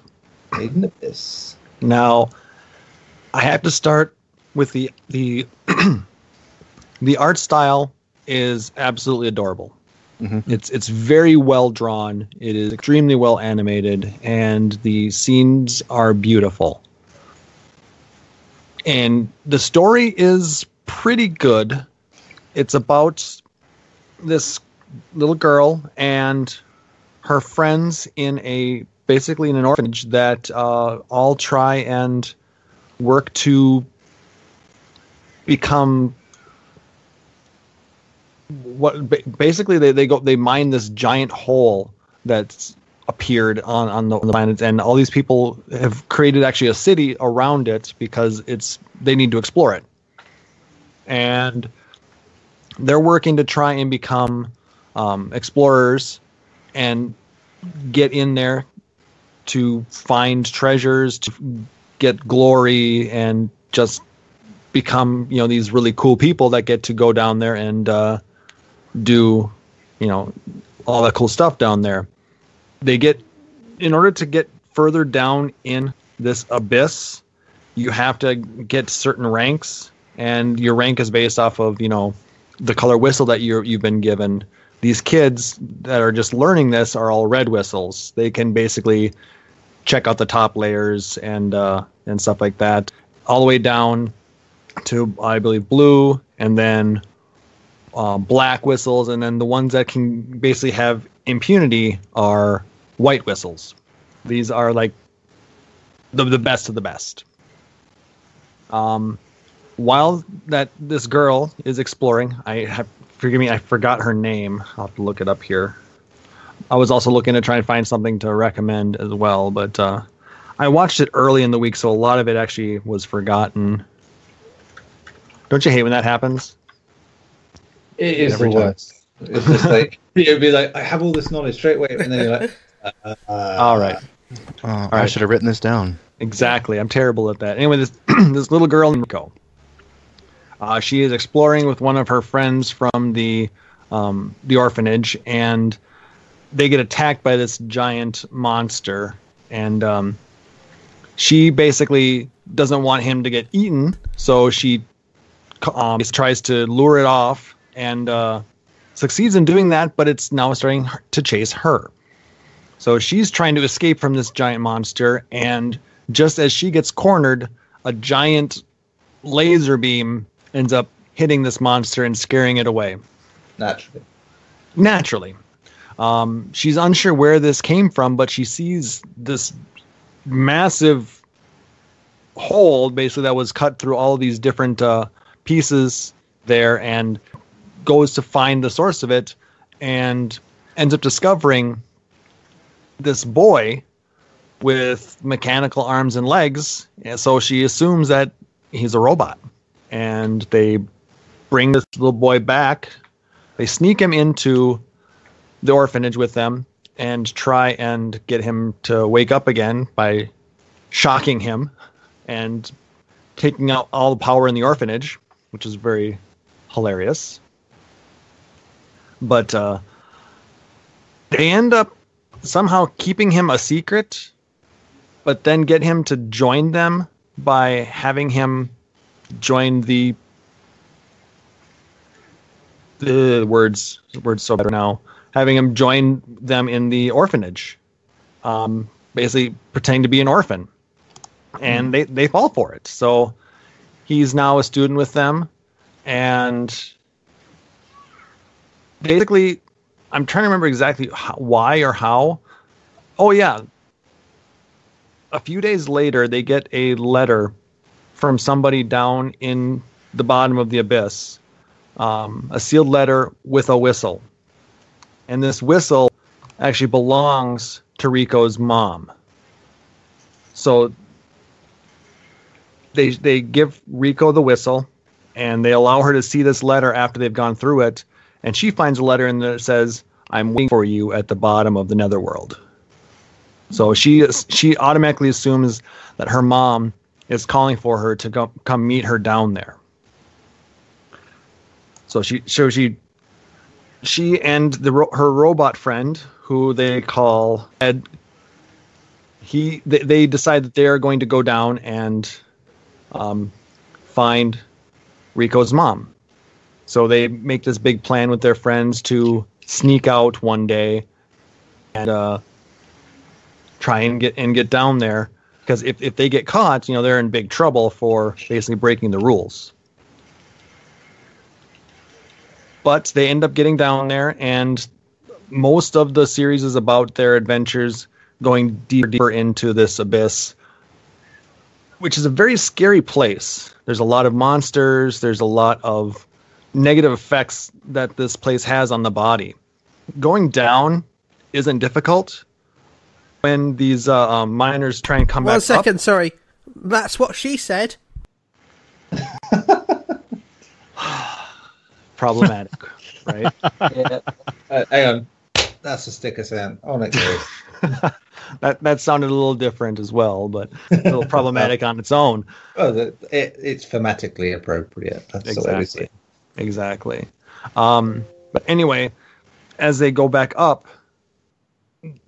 Made in Abyss. Now, I have to start with the the art style is absolutely adorable. Mm-hmm. It's very well drawn. It is extremely well animated, and the scenes are beautiful. And the story is pretty good. It's about this little girl and her friends basically in an orphanage that all try and work to become basically they mine this giant hole that's appeared on the planet, and all these people have created actually a city around it because they need to explore it. and they're working to try and become explorers and get in there to find treasures, to get glory, and just become, these really cool people that get to go down there and do, all that cool stuff down there. In order to get further down in this abyss, you have to get certain ranks, and your rank is based off of, the color whistle that you've been given. These kids that are just learning this are all red whistles. They can basically check out the top layers and stuff like that, all the way down to, I believe, blue, and then black whistles, and then the ones that can basically have impunity are white whistles. These are like the best of the best. While this girl is exploring, forgive me, I forgot her name. I'll have to look it up here. I was also looking to try and find something to recommend as well, but I watched it early in the week, so a lot of it actually was forgotten. Don't you hate when that happens? It is the worst. It's just like, you'd be like, I have all this knowledge straight away, and then you're like, all right. I should have written this down. Exactly. I'm terrible at that. Anyway, this little girl in Mexico. She is exploring with one of her friends from the orphanage, and they get attacked by this giant monster, and she basically doesn't want him to get eaten, so she tries to lure it off, and succeeds in doing that, but it's now starting to chase her. So she's trying to escape from this giant monster, and just as she gets cornered, a giant laser beam ends up hitting this monster and scaring it away. Naturally. She's unsure where this came from, but she sees this massive hole, basically, that was cut through all of these different pieces there, and goes to find the source of it, and ends up discovering this boy with mechanical arms and legs, and so she assumes that he's a robot. And they bring this little boy back. They sneak him into the orphanage with them and try and get him to wake up again by shocking him and taking out all the power in the orphanage, which is very hilarious. But they end up somehow keeping him a secret, but then get him to join them by having him join the words so better now, having him join them in the orphanage, basically pretending to be an orphan, and they fall for it. So he's now a student with them, and basically, I'm trying to remember exactly why or how. Oh yeah, a few days later, they get a letter from somebody down in the bottom of the abyss, a sealed letter with a whistle. And this whistle actually belongs to Rico's mom. So they give Rico the whistle, and they allow her to see this letter after they've gone through it. And she finds a letter and it says, "I'm waiting for you at the bottom of the netherworld." So she automatically assumes that her mom is calling for her to come meet her down there. So she and her robot friend, who they call Ed, they decide that they are going to go down and find Rico's mom. So they make this big plan with their friends to sneak out one day and try and get down there, because if they get caught, they're in big trouble for basically breaking the rules. But they end up getting down there, and most of the series is about their adventures going deeper into this abyss, which is a very scary place. There's a lot of monsters. There's a lot of negative effects that this place has on the body. Going down isn't difficult. When these miners try and come back up... 1 second, sorry. That's what she said. problematic, right? Yeah. Hang on. That's a sticker sound. Oh, no, That sounded a little different as well, but a little problematic on its own. Oh, it's thematically appropriate. That's the way we see it. Exactly. But anyway, as they go back up,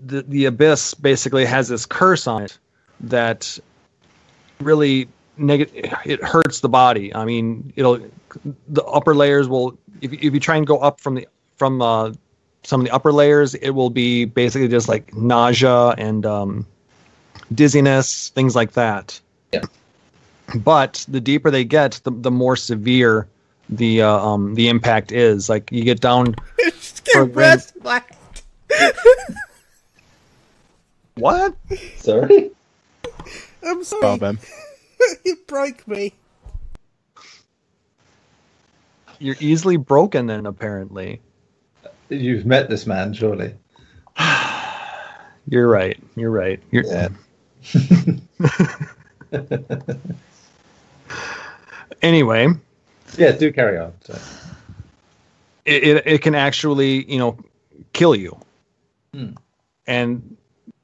the abyss basically has this curse on it that really it hurts the body. I mean, the upper layers will, if you try and go up from some of the upper layers, it will be basically just like nausea and dizziness, things like that. Yeah. But the deeper they get, the more severe the impact is. Like you get down. Just get rest black. What? Sorry? I'm sorry. Oh, man. You broke me. You're easily broken then, apparently. You've met this man, surely. You're right. Yeah. Anyway. Yeah, do carry on. So. It can actually, kill you. And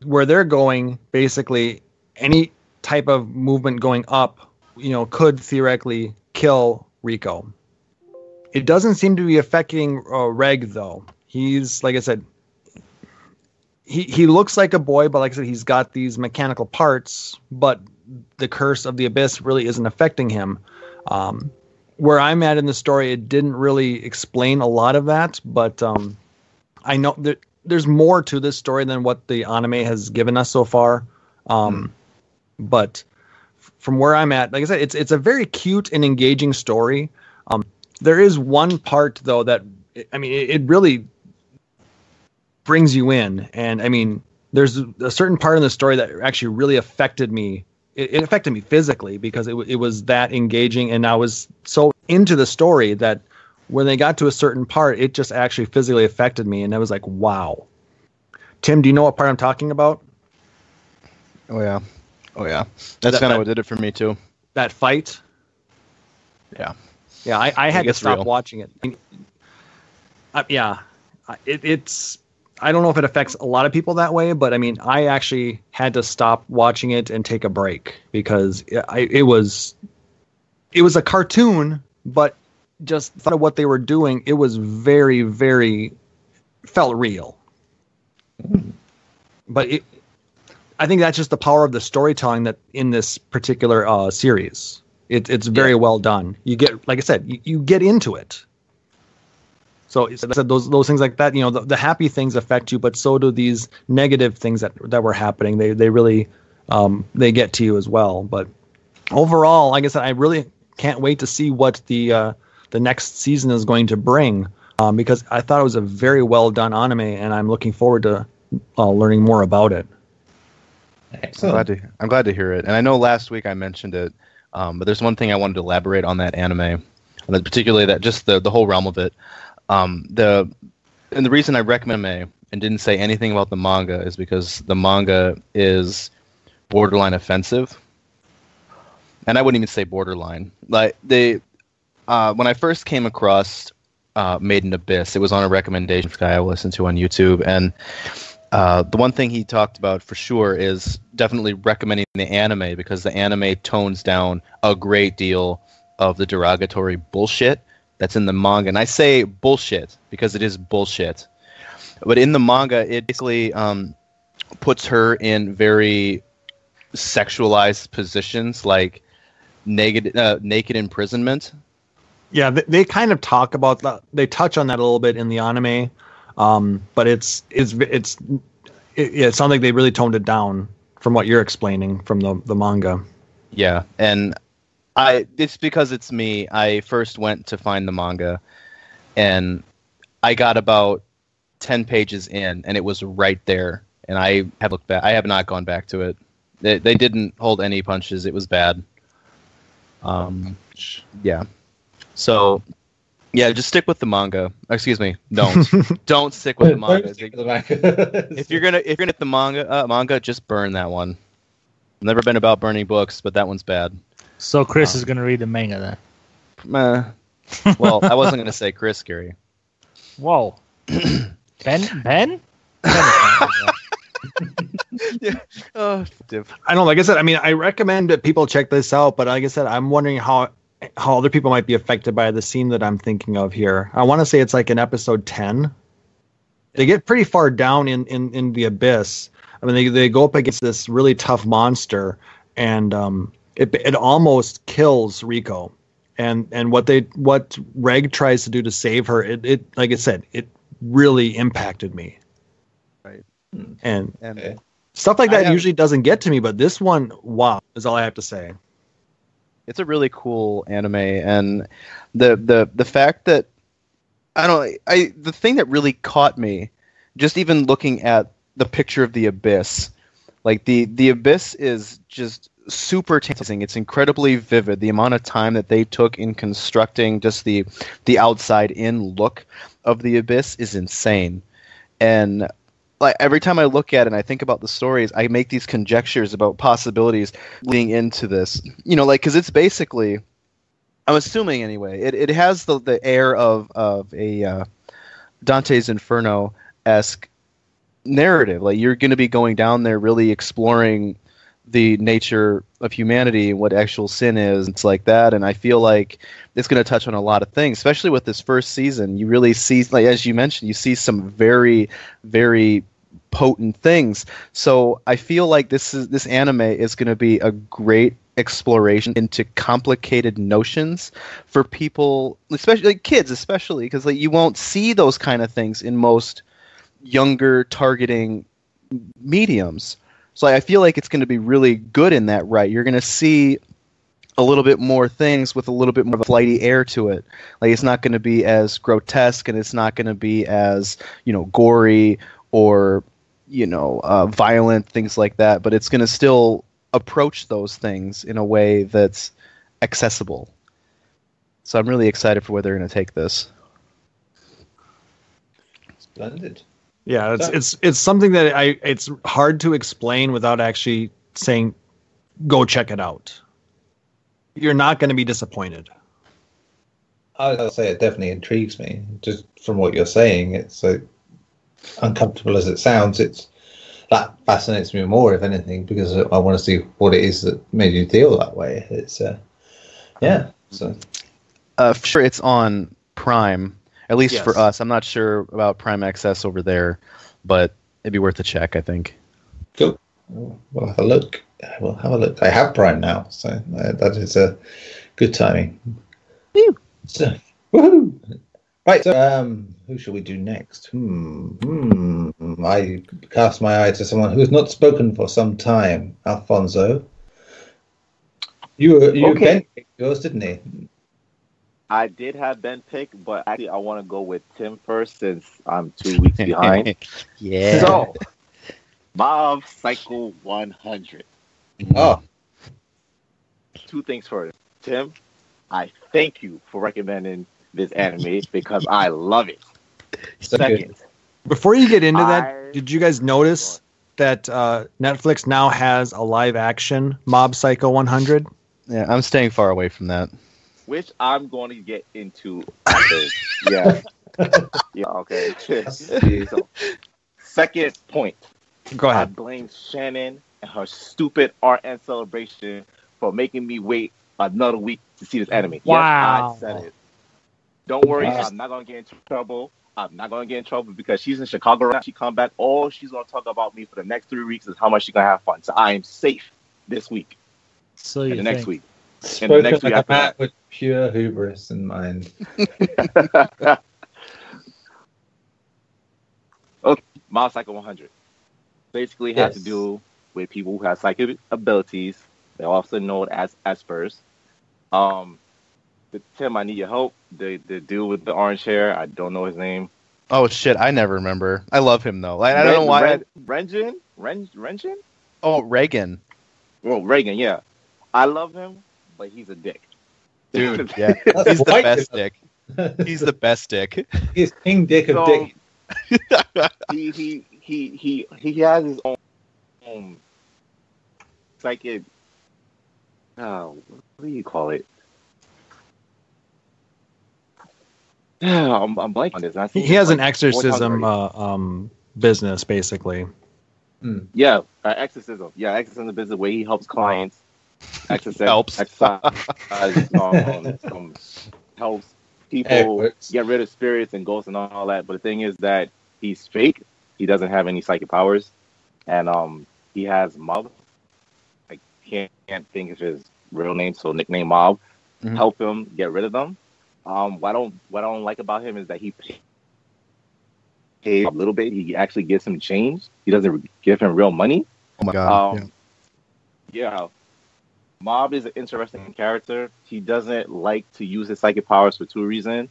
where they're going, basically, any type of movement going up, could theoretically kill Rico. It doesn't seem to be affecting Reg, though. He's, like I said, he looks like a boy, but like I said, he's got these mechanical parts, but the curse of the abyss really isn't affecting him. Where I'm at in the story, it didn't really explain a lot of that, but I know that there's more to this story than what the anime has given us so far. But from where I'm at, like I said, it's a very cute and engaging story. There is one part, though, that, it really brings you in. And, there's a certain part in the story that actually really affected me. It affected me physically because it was that engaging. And I was so into the story that when they got to a certain part, it just actually physically affected me. And I was like, wow. Tim, do you know what part I'm talking about? Oh, yeah. That's kind of what did it for me, too. That fight? Yeah. Yeah, I had to stop real. watching it. It's. I don't know if it affects a lot of people that way, but I actually had to stop watching it and take a break because it was a cartoon, but just thought of what they were doing. It was very, very felt real. But I think that's just the power of the storytelling that in this particular series. It's very well done. You get, like I said, you get into it. So those things like that, the happy things affect you, but so do these negative things that were happening. They really they get to you as well. But overall, like I said, I really can't wait to see what the next season is going to bring because I thought it was a very well done anime, and I'm looking forward to learning more about it. Excellent. I'm glad to hear it. And I know last week I mentioned it, but there's one thing I wanted to elaborate on that anime, particularly that just the whole realm of it. The reason I recommend anime and didn't say anything about the manga is because the manga is borderline offensive, and I wouldn't even say borderline. Like when I first came across Made in Abyss, it was on a recommendation guy I listened to on YouTube, and the one thing he talked about for sure is definitely recommending the anime because the anime tones down a great deal of the derogatory bullshit that's in the manga. And I say bullshit because it is bullshit. But in the manga, it basically puts her in very sexualized positions, like naked imprisonment. Yeah, they kind of talk about that. They touch on that a little bit in the anime, but it sounds like they really toned it down from what you're explaining from the manga. Yeah, and it's because it's me. I first went to find the manga, and I got about 10 pages in, and it was right there. And I have looked back. I have not gone back to it. They didn't hold any punches. It was bad. Yeah. So, yeah, just stick with the manga. Excuse me, don't stick with the manga. If you're gonna hit the manga, just burn that one. Never been about burning books, but that one's bad. So Chris is going to read the manga then. Well, I wasn't going to say Chris, Gary. Whoa. Ben? Yeah. Oh, div. I don't know, like I said, I mean, I recommend that people check this out, but like I said, I'm wondering how other people might be affected by the scene that I'm thinking of here. I want to say it's like in episode 10. They get pretty far down in the abyss. I mean, they go up against this really tough monster, and it almost kills Rico. And what Reg tries to do to save her, it like I said, it really impacted me. Right. And Okay. stuff like that usually doesn't get to me, but this one, wow, is all I have to say. It's a really cool anime, and the fact that the thing that really caught me, just even looking at the picture of the abyss, like the abyss is just super tantalizing. It's incredibly vivid. The amount of time that they took in constructing just the outside in look of the abyss is insane. And like every time I look at it and I think about the stories, I make these conjectures about possibilities leading into this. You know, like, because it's basically, I'm assuming anyway, it has the air of a Dante's Inferno-esque narrative. Like, you're going to be going down there really exploring the nature of humanity and what actual sin is. It's like that, and I feel like it's going to touch on a lot of things, especially with this first season. You really see, like as you mentioned, you see some very, very potent things. So I feel like this anime is going to be a great exploration into complicated notions for people, especially like kids, especially because like you won't see those kind of things in most younger targeting mediums. So I feel like it's going to be really good in that right. You're going to see a little bit more things with a little bit more of a flighty air to it. Like, it's not going to be as grotesque, and it's not going to be as, gory or, violent, things like that. But it's going to still approach those things in a way that's accessible. So I'm really excited for where they're going to take this. Splendid. Yeah, it's something that it's hard to explain without actually saying, go check it out. You're not going to be disappointed. I'll say it definitely intrigues me. Just from what you're saying, it's so uncomfortable as it sounds. That fascinates me more, if anything, because I want to see what it is that made you feel that way. It's yeah. So sure, it's on Prime. At least Yes. for us. I'm not sure about Prime Access over there, but it'd be worth a check, I think. cool. We'll have a look. We'll have a look. I have Prime now, so that is a good timing. Woo. So, woohoo! Right. So, who shall we do next? I cast my eye to someone who has not spoken for some time. Alfonso. You Okay. Ben yours, didn't he? I did have Ben pick, but actually I want to go with Tim first since I'm 2 weeks behind. Yeah. So, Mob Psycho 100. Oh, Two things first. Tim, I thank you for recommending this anime because I love it. so good. Second, Before you get into I- that, did you guys notice that Netflix now has a live action Mob Psycho 100? Yeah, I'm staying far away from that. which I'm going to get into after. Yeah. Yeah, okay. So, second point. Go I ahead. blame Shannon and her stupid RN celebration for making me wait another week to see this anime. Wow. Yes, I said it. Don't worry, Wow. I'm not going to get into trouble. I'm not going to get in trouble because she's in Chicago right now. She come back. All she's going to talk about me for the next 3 weeks is how much she's going to have fun. So I am safe this week So and you the think. next week. Spoken next week like a after man that. with pure hubris in mind. Okay, Mob Psycho 100. Basically has to Yes. do with people who have psychic abilities. They're also known as espers. Tim, I need your help. The dude with the orange hair, I don't know his name. Oh shit, I never remember. I love him though. I don't know why. Renjin? Oh, Reagan. Well, Reagan, yeah. I love him, but he's a dick. Dude, yeah. That's He's the white best dude. dick. He's the best dick. He's King Dick of So- Dick. he has his own psychic. What do you call it? I'm blanking on this. I think He has it's an like 4 times exorcism already. business, basically. Yeah, exorcism. Yeah, exorcism business where he helps clients Helps. exercise, helps people Works. get rid of spirits and ghosts and all that. But the thing is that he's fake. He doesn't have any psychic powers, and he has Mob. I can't think of his real name, so nickname Mob. Mhm. Help him get rid of them. What I don't like about him is that he pays a little bit. He actually gives him change. He doesn't give him real money. Oh my god. Yeah. Mob is an interesting character. He doesn't like to use his psychic powers for 2 reasons.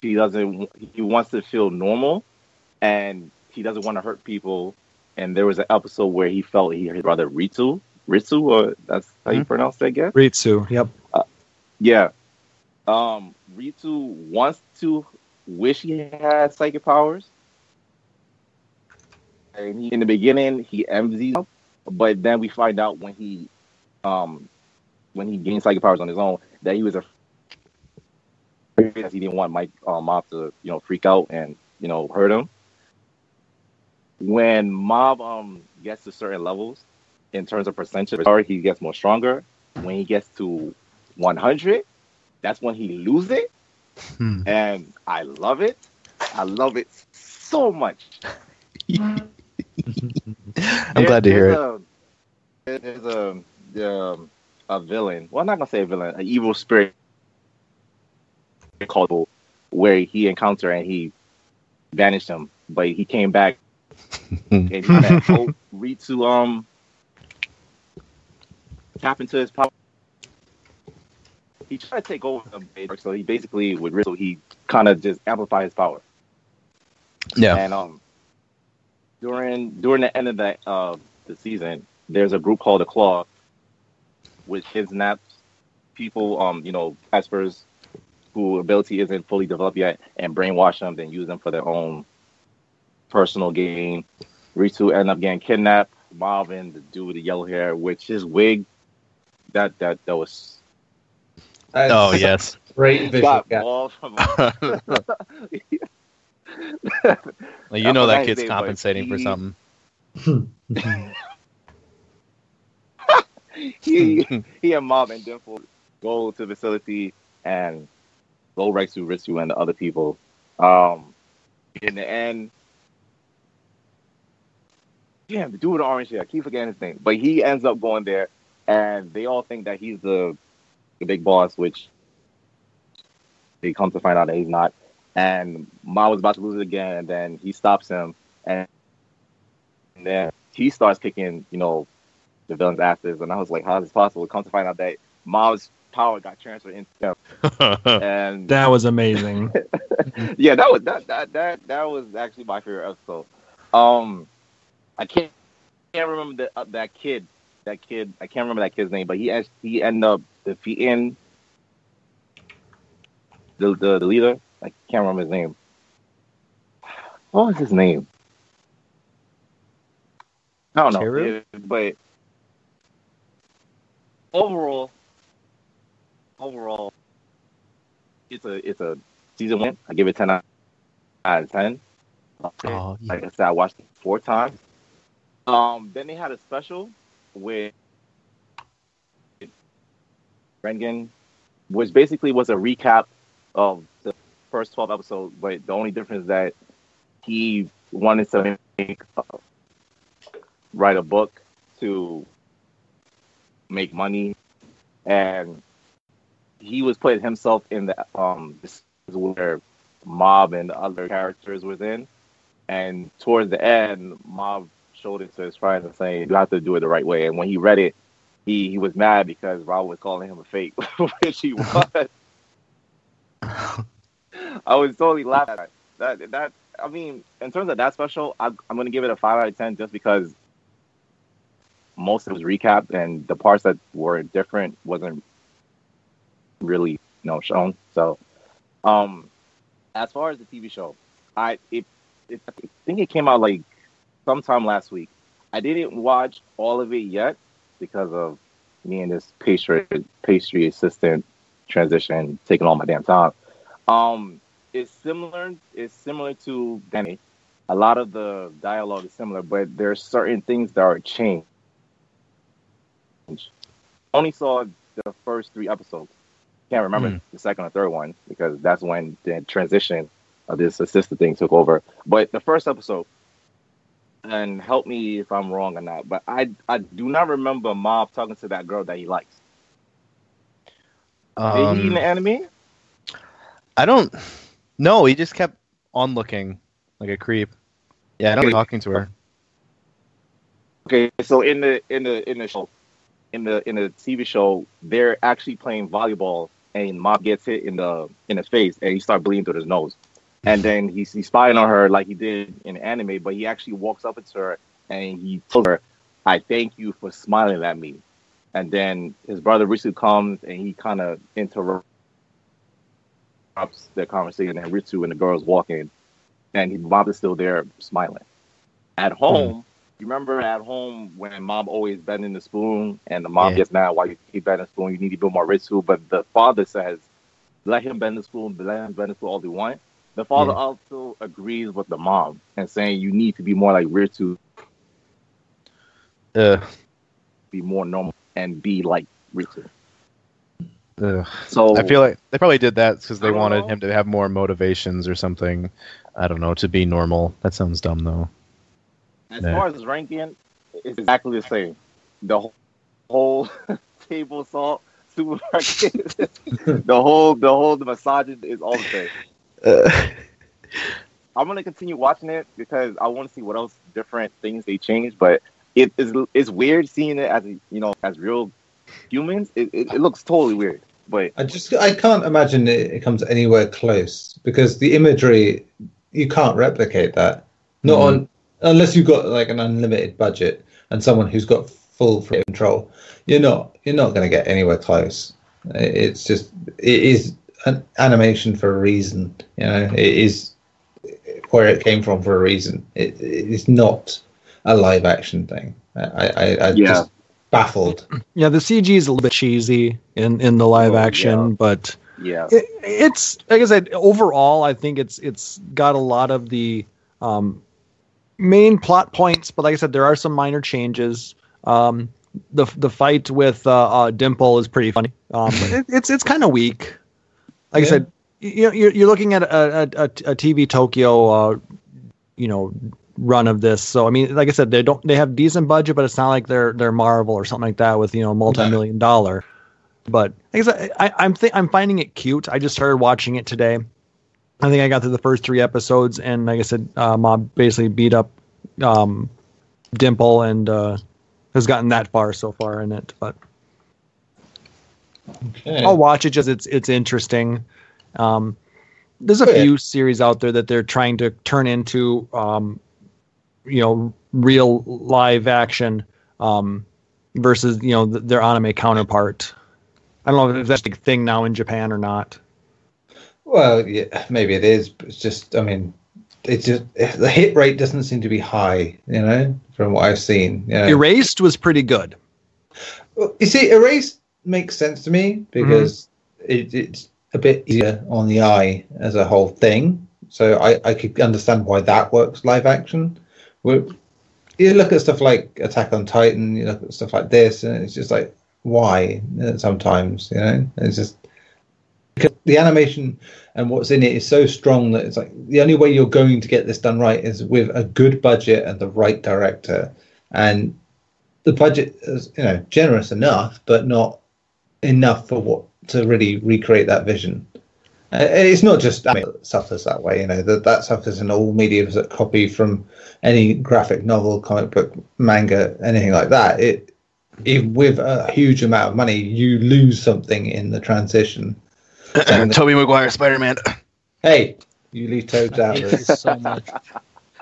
He wants to feel normal, and he doesn't want to hurt people. And there was an episode where he felt his brother Ritsu, or that's how you pronounce it, I guess. Ritsu, yep. Yeah. Ritsu wants to wish he had psychic powers. And in the beginning, he envies him, but then we find out when he gained psychic powers on his own that he was afraid because he didn't want Mob to freak out and hurt him. When Mob gets to certain levels in terms of percentage, he gets more stronger. When he gets to 100, that's when he loses it, and I love it. I love it so much. I'm glad to hear it. There's a villain. Well, I'm not gonna say a villain. An evil spirit called where he encountered and he vanished him, but he came back and he helped Ritsu tap into his power. He tried to take over the base, so he basically with Ritsu he kind of just amplified his power. Yeah. And during the end of the season, there's a group called the Claw, which kidnaps people, experts who ability isn't fully developed yet, and brainwash them, then use them for their own personal gain. Ritsu end up getting kidnapped. Marvin, the dude with the yellow hair, which his wig, that was. Oh yes. Great visual. Got balls from Well, you know that kid's compensating for something. he and Mob and Dimple go to the facility and go right to Ritsu and the other people. In the end, damn, the dude with the orange hair, I keep forgetting his name, but he ends up going there, and they all think that he's the big boss, which they come to find out that he's not. And Ma was about to lose it again, and then he stops him, and then he starts kicking, the villain's asses. And I was like, how is this possible? Come to find out that Ma's power got transferred into him. And That was amazing. yeah, that was actually my favorite episode. I can't remember that kid. I can't remember that kid's name, but he ended up defeating the leader. I can't remember his name. What was his name? I don't know. Teru? But overall, it's a season 1. I give it 10 out of 10. Oh, yeah. Like I said, I watched it 4 times. Then they had a special with Rengen, which basically was a recap of the first 12 episodes, but the only difference is that he wanted to write a book to make money, and he was putting himself in the this is where Mob and the other characters was in, and towards the end, Mob showed it to his friends and saying, "You have to do it the right way." And when he read it, he was mad because Rob was calling him a fake, which he was. I was totally laughing at that. I mean, in terms of that special, I'm going to give it a 5 out of 10 just because most of it was recapped and the parts that were different wasn't really shown. So, as far as the TV show, I think it came out like sometime last week. I didn't watch all of it yet because of me and this pastry assistant transition, taking all my damn time. It's similar to Danny. A lot of the dialogue is similar, but there are certain things that are changed. Only saw the first 3 episodes. Can't remember the second or third one because that's when the transition of this assistant thing took over. But the first episode, and help me if I'm wrong or not, but I do not remember Mob talking to that girl that he likes. Did he in the anime? I don't. No, he just kept on looking like a creep. Yeah, I don't talking to her. Okay, so in the show, in the TV show, they're actually playing volleyball, and Mob gets hit in the face, and he starts bleeding through his nose. And then he's spying on her like he did in anime, but he actually walks up to her and he tells her, "I thank you for smiling at me." And then his brother Ritsu comes and he kind of interrupts their conversation, and Ritsu and the girl's walking, and Mob is still there smiling. At home, you remember at home when Mom always bending the spoon, and the mom gets mad, "Why you keep bending the spoon? You need to be more Ritsu." But the father says, "Let him bend the spoon, let him bend the spoon all he wants." The father also agrees with the mom and saying you need to be more like Ritsu, be more normal and be like Ritsu. So I feel like they probably did that because they wanted him to have more motivations or something. I don't know, to be normal. That sounds dumb though. As far as ranking, it's exactly the same. The whole table salt supermarket, the massage is all the same. I'm gonna continue watching it because I want to see what else different things they changed. But it's weird seeing it as real humans. It looks totally weird. But I can't imagine it comes anywhere close because the imagery you can't replicate that. Not on unless you've got like an unlimited budget and someone who's got full free control. You're not going to get anywhere close. It is an animation for a reason. It is where it came from for a reason. It is not a live action thing. I just baffled. Yeah, the CG is a little bit cheesy in the live action, but it's like I said. Overall, I think it's got a lot of the main plot points, but like I said, there are some minor changes. The fight with Dimple is pretty funny. It's kind of weak. Like I said, you're looking at a TV Tokyo, run of this. So I mean, like I said, they have decent budget, but it's not like they're Marvel or something like that with multi-million-dollar. But like I said, I'm finding it cute. I just started watching it today. I think I got through the first 3 episodes, and like I said, Mob basically beat up Dimple and has gotten that far so far in it. But I'll watch it just it's interesting. There's a few series out there that they're trying to turn into real live action versus their anime counterpart. I don't know if that's a big thing now in Japan or not. Well, yeah, maybe it is, but it's just, I mean, the hit rate doesn't seem to be high, from what I've seen. Erased was pretty good. Well, you see, Erased makes sense to me because it's a bit easier on the eye as a whole thing. So I could understand why that works live action. You look at stuff like Attack on Titan, you look at stuff like this, and it's just like, why? Sometimes, it's just because the animation and what's in it is so strong that it's like the only way you're going to get this done right is with a good budget and the right director. And the budget is, generous enough, but not enough for what to really recreate that vision. It's not just anime that suffers that way, that suffers in all mediums that copy from any graphic novel, comic book, manga, anything like that. If with a huge amount of money, you lose something in the transition. Tobey Maguire Spider-Man. Hey, you leave Toads out. So much.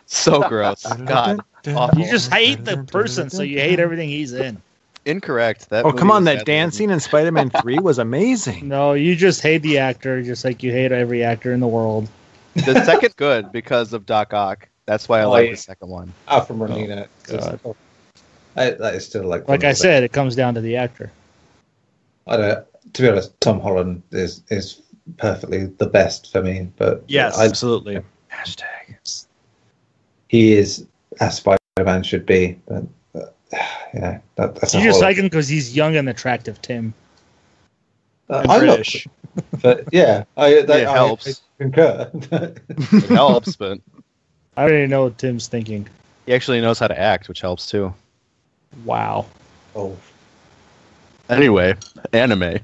So gross. God. Awful. You just hate the person, so you hate everything he's in. Incorrect. Come on, that dancing in Spider-Man 3 was amazing. No, you just hate the actor, just like you hate every actor in the world. The second's good because of Doc Ock. That's why I like the second one. From Romina. That is still like I said, it comes down to the actor. I don't. To be honest, Tom Holland is perfectly the best for me. But Yes, absolutely. Hashtag. he is as Spider-Man should be. But that's You a just whole. like him because he's young and attractive, Tim. And I'm not, British. but yeah, It helps. I concur. It helps, but I already know what Tim's thinking. he actually knows how to act, which helps too. Wow. Oh. Anyway, anime.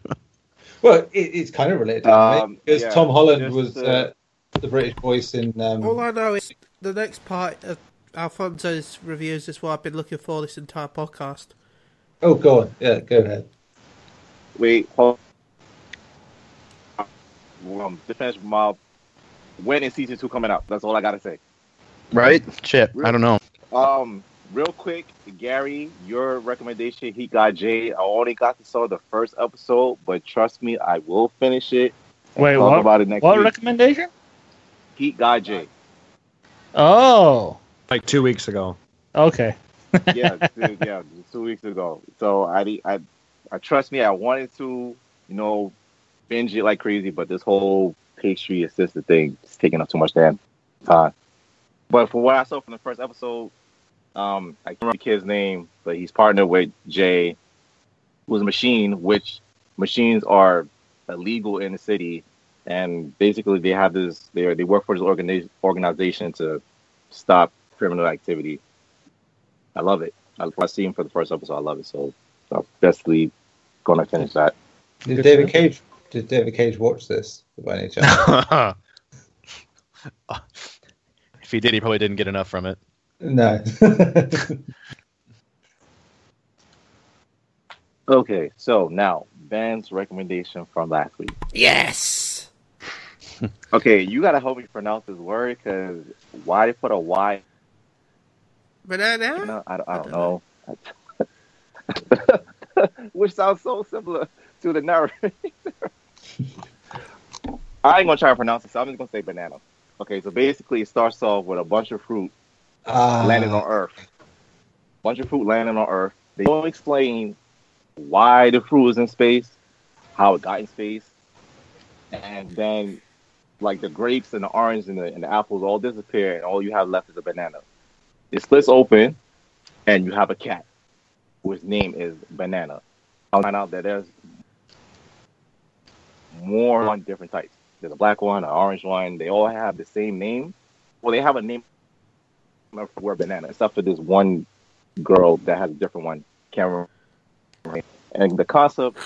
Well, it's kind of related to anime, because yeah, Tom Holland just, was the British voice in. All I know is the next part of Alfonso's reviews is what I've been looking for this entire podcast. Oh, go on. Yeah, go ahead. Wait, hold. To finish my. When is season 2 coming out? That's all I gotta say. Right? Shit, I don't know. Real quick, Gary, your recommendation, Heat God J. I only got to saw the first episode, but trust me, I will finish it. And Wait, talk what? about it next What week. recommendation? Heat God J. Oh, Like 2 weeks ago. okay. Yeah, 2 weeks ago. So I trust me, I wanted to, binge it like crazy, but this whole pastry assisted thing is taking up too much damn time. But for what I saw from the first episode, I can't remember the kid's name, but he's partnered with Jay, who's a machine, which machines are illegal in the city, and basically they have this. They work for this organization to stop criminal activity. I love it. I see him for the first episode. I love it. So I'm definitely gonna finish that. Did David Cage watch this by any chance? If he did, he probably didn't get enough from it. No. Okay, so now Ben's recommendation from last week. Yes! Okay, you gotta help me pronounce this word, because why they put a Y? Banana? No, I don't know. Which sounds so similar to the narrative. I ain't gonna try to pronounce it, so I'm just gonna say banana. Okay, so basically it starts off with a bunch of fruit landing on Earth. Bunch of fruit landing on Earth. They don't explain why the fruit is in space, how it got in space, and then like the grapes and the orange and the apples all disappear, and all you have left is a banana. It splits open, and you have a cat, whose name is Banana. I'll find out that there's more on different types. There's a black one, an orange one. They all have the same name. Well, they have a name for the word banana, except for this one girl that has a different one. Can't remember. And the concept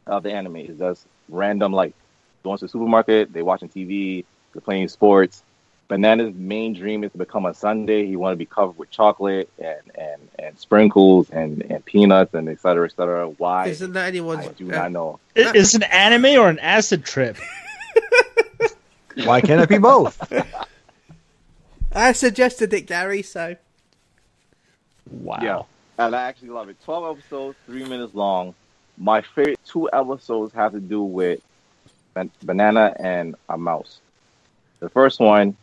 of the anime is just random, like going to the supermarket, they watching TV, they're playing sports. Banana's main dream is to become a sundae. He want to be covered with chocolate and sprinkles and peanuts and et cetera, et cetera. Why? Isn't that anyone's... I do not know. Is it an anime or an acid trip? Why can't it be both? I suggested it, Gary, so... Wow. Yeah, and I actually love it. 12 episodes, 3 minutes long. My favorite 2 episodes have to do with Banana and a mouse. The first one,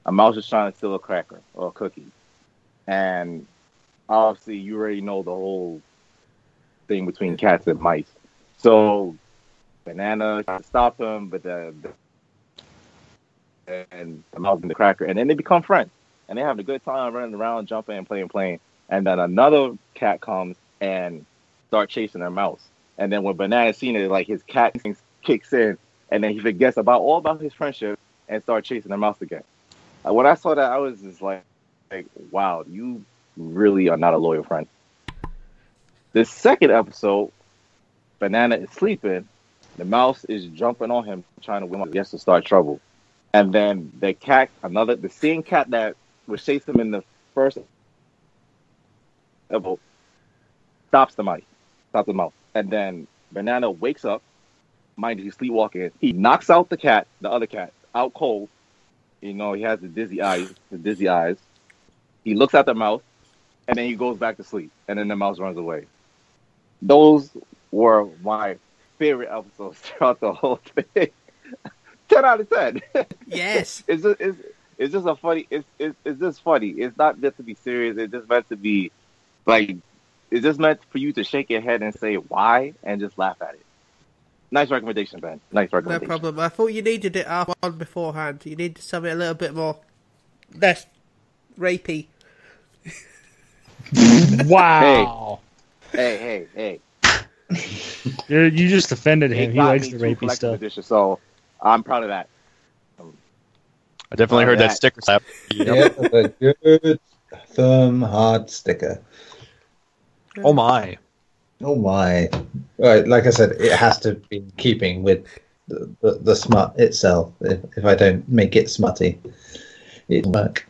a mouse is trying to steal a cracker or a cookie. And obviously, you already know the whole thing between cats and mice. So, Banana tries to stop him, but the mouse and the cracker, and then they become friends. And they have a good time running around, jumping and playing. And then another cat comes and starts chasing their mouse. And then when Banana's seen it, like his cat kicks in, and then he forgets all about his friendship and starts chasing their mouse again. When I saw that, I was just like, wow, you really are not a loyal friend. The second episode, Banana is sleeping. The mouse is jumping on him, trying to win him. He has to start trouble. And then the same cat that was chasing him in the first episode, stops the mouse. And then Banana wakes up. Mind you, he's sleepwalking. He knocks out the other cat, out cold. He has the dizzy eyes. He looks at the mouse, and then he goes back to sleep. And then the mouse runs away. Those were my favorite episodes throughout the whole thing. 10 out of 10. Yes. It's just a funny. It's just funny. It's not meant to be serious. It's just meant to be like. It's just meant for you to shake your head and say why, and just laugh at it. Nice recommendation, Ben. Nice No recommendation. problem. I thought you needed it on beforehand. You needed something a little bit more less rapey. Wow. Hey. You just offended him. He got likes me the too, rapey collector's stuff. edition, so I'm proud of that. I definitely heard that that. sticker slap. Yeah, a good, firm, hard sticker. Oh my. Oh my! Right, like I said, it has to be in keeping with the smut itself. If I don't make it smutty, it won't work.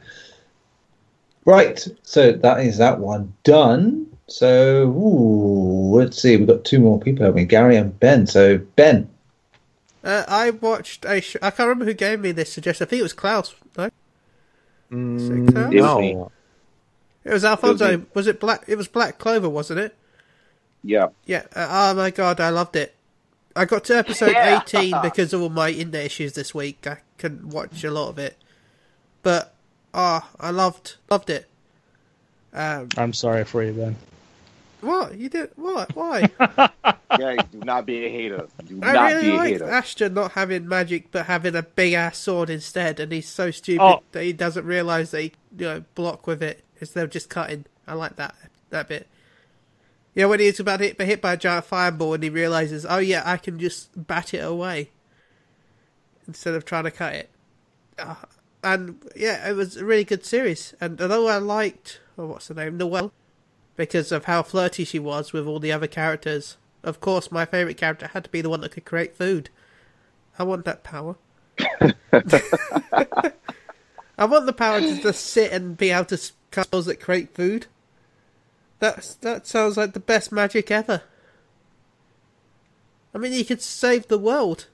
Right, so that is that one done. So let's see, we've got two more people, haven't we? Garri and Ben. So Ben. I watched I can't remember who gave me this suggestion. I think it was Klaus. No, No. it was Alfonso. Was it Black? It was Black Clover, wasn't it? Yeah. Yeah. Oh my god, I loved it. I got to episode 18 because of all my internet issues this week. I couldn't watch a lot of it, but I loved it. I'm sorry for you, Ben. What you did? What? Why? Guys, do not be a hater. Do I not really be a like hater. Ashton not having magic but having a big ass sword instead, and he's so stupid that he doesn't realise that he block with it instead of just cutting. I like that bit. Yeah, when he's about to get hit by a giant fireball and he realises, oh yeah, I can just bat it away instead of trying to cut it. And yeah, it was a really good series. And although I liked, what's her name, Noelle, because of how flirty she was with all the other characters, of course my favourite character had to be the one that could create food. I want that power. I want the power to just sit and be able to cast spells that create food. That sounds like the best magic ever. I mean, you could save the world.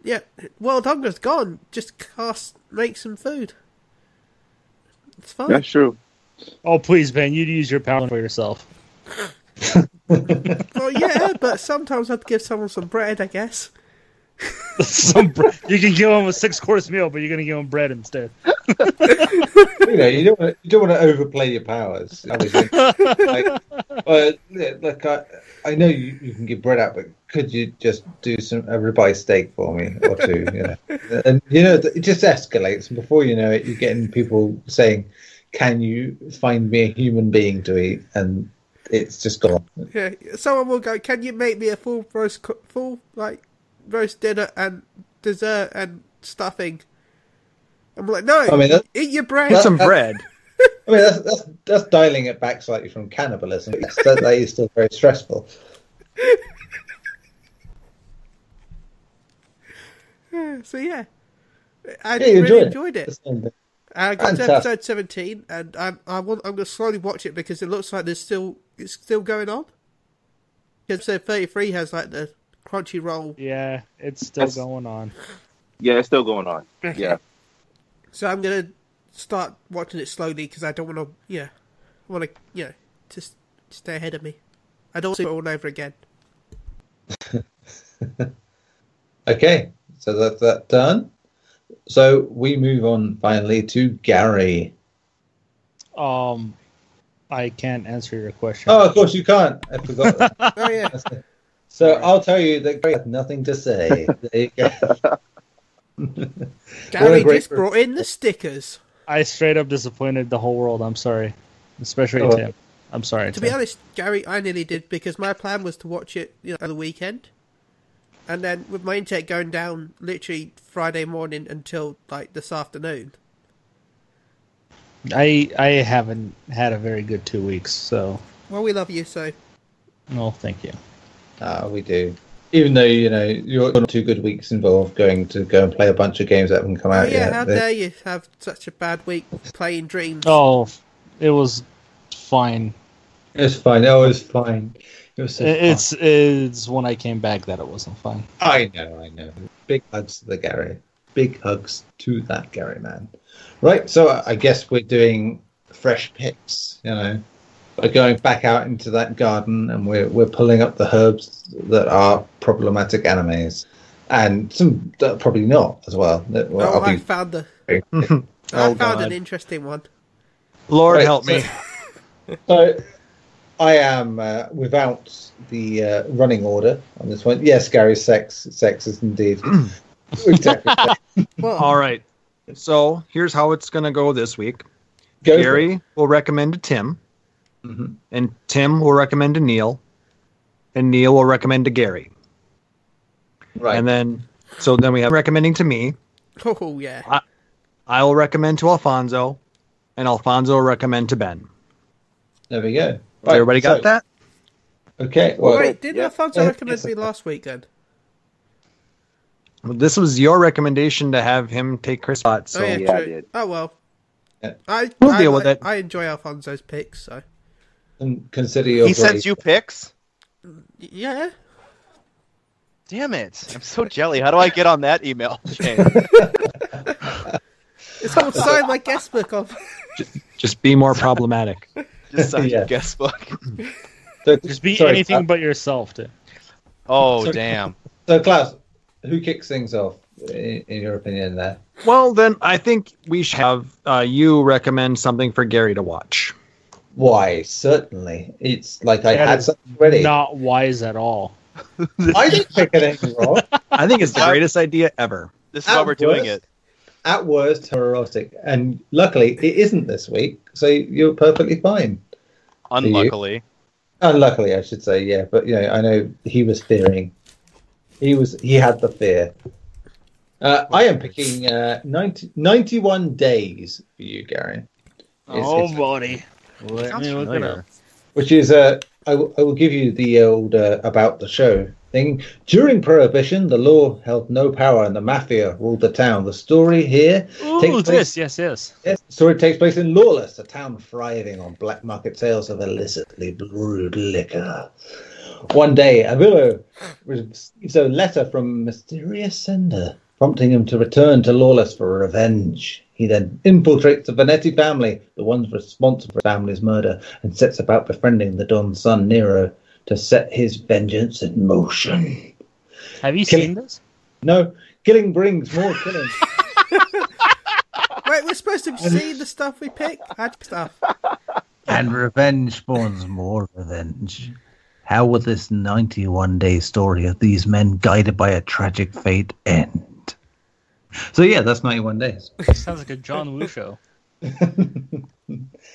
Yeah, world hunger's gone. Just make some food. It's fine. That's true. Oh, please, Ben, you'd use your power for yourself. Well, yeah, but sometimes I'd give someone some bread, I guess. You can give him a 6-course meal, but you're going to give him bread instead. You don't want to overplay your powers. I know you can give bread out, but could you just do a ribeye steak for me or two? And it just escalates, and before you know it, you're getting people saying, "Can you find me a human being to eat?" And it's just gone. Yeah, someone will go, "Can you make me a full roast dinner and dessert and stuffing?" I'm like, "No, I mean, eat your bread." Get some bread. I mean, that's dialing it back slightly from cannibalism. That is still very stressful. So yeah, I really enjoyed it. I got to Fantastic. episode 17, and I'm going to slowly watch it because it looks like it's still going on. Episode 33 has like the Crunchyroll. Yeah, it's still going on. Yeah, it's still going on. Yeah. So I'm going to start watching it slowly because I don't want to, just stay ahead of me. I don't want to do it all over again. Okay, so that's that done. So we move on finally to Garri. I can't answer your question. Oh, of course you can't. I forgot that. Oh yeah. So I'll tell you that Garri had nothing to say. There you go. Garri just brought in the stickers. I straight up disappointed the whole world. I'm sorry. Especially Tim. I'm sorry, To be honest, Garri, I nearly did because my plan was to watch it on the weekend. And then with my internet going down literally Friday morning until like this afternoon. I haven't had a very good 2 weeks, so. Well, we love you, so. No, thank you. We do. Even though, you're not 2 good weeks involved going to go and play a bunch of games that haven't come out yet. How dare you have such a bad week playing Dreams? Oh, it was fine. It was fine. It was fine. It was so It's when I came back that it wasn't fine. I know. Big hugs to the Garri. Big hugs to that Garri man. Right, so I guess we're doing fresh picks, We're going back out into that garden and we're pulling up the herbs that are problematic animes. And some that are probably not as well. I found an interesting one. Lord Right, help me. So I am without the running order on this one. Yes, Gary, sexist indeed. Exactly. Well, All right. So here's how it's going to go this week. Go for it. Gary will recommend to Tim, Mhm. and Tim will recommend to Neil, and Neil will recommend to Gary. Right. And then we have recommending to me. oh yeah. I will recommend to Alfonso, and Alfonso will recommend to Ben. There we go. So Right, everybody got that? Okay. Well, Well, wait, didn't yeah. Alfonso recommend me last weekend? Well, this was your recommendation to have him take Chris' spot. So Oh yeah, Yeah, I true. did. Oh well. Yeah. We'll deal with it. I enjoy Alfonso's picks, so consider your He grade. sends you pics? yeah. Damn it. I'm so jelly. How do I get on that email chain? It's called Sign My Guest Book on. just be more problematic. Just sign Yeah. your guest book. So, Just be sorry, anything but yourself. Oh, So- damn. So, Klaus, who kicks things off, in your opinion, there? Well, then I think we should have you recommend something for Gary to watch. Why, certainly. It's like I That had is something ready. Not wise at all. I didn't pick anything wrong. I think it's the greatest idea ever. This is why we're doing it. At worst, erotic. And luckily, it isn't this week, so you're perfectly fine. Unluckily. Unluckily, I should say, yeah. But, I know he was fearing. He had the fear. I am picking 91 days for you, Gary. It's- buddy. Let Sounds me look it familiar. up. Which is, I will give you the old about the show thing. During Prohibition, the law held no power and the mafia ruled the town. The story here Ooh, takes place. this, yes. Yes, the story takes place in Lawless, a town thriving on black market sales of illicitly brewed liquor. One day, Avillo receives a letter from a mysterious sender, prompting him to return to Lawless for revenge. He then infiltrates the Vanetti family, the ones responsible for his family's murder, and sets about befriending the Don's son, Nero, to set his vengeance in motion. Have you Killing- seen this? No, killing brings more killing. Wait, we're supposed to see the stuff we pick? Add stuff. And revenge spawns more revenge. How will this 91-day story of these men guided by a tragic fate end? So yeah, that's 91 days. Sounds like a John Woo show.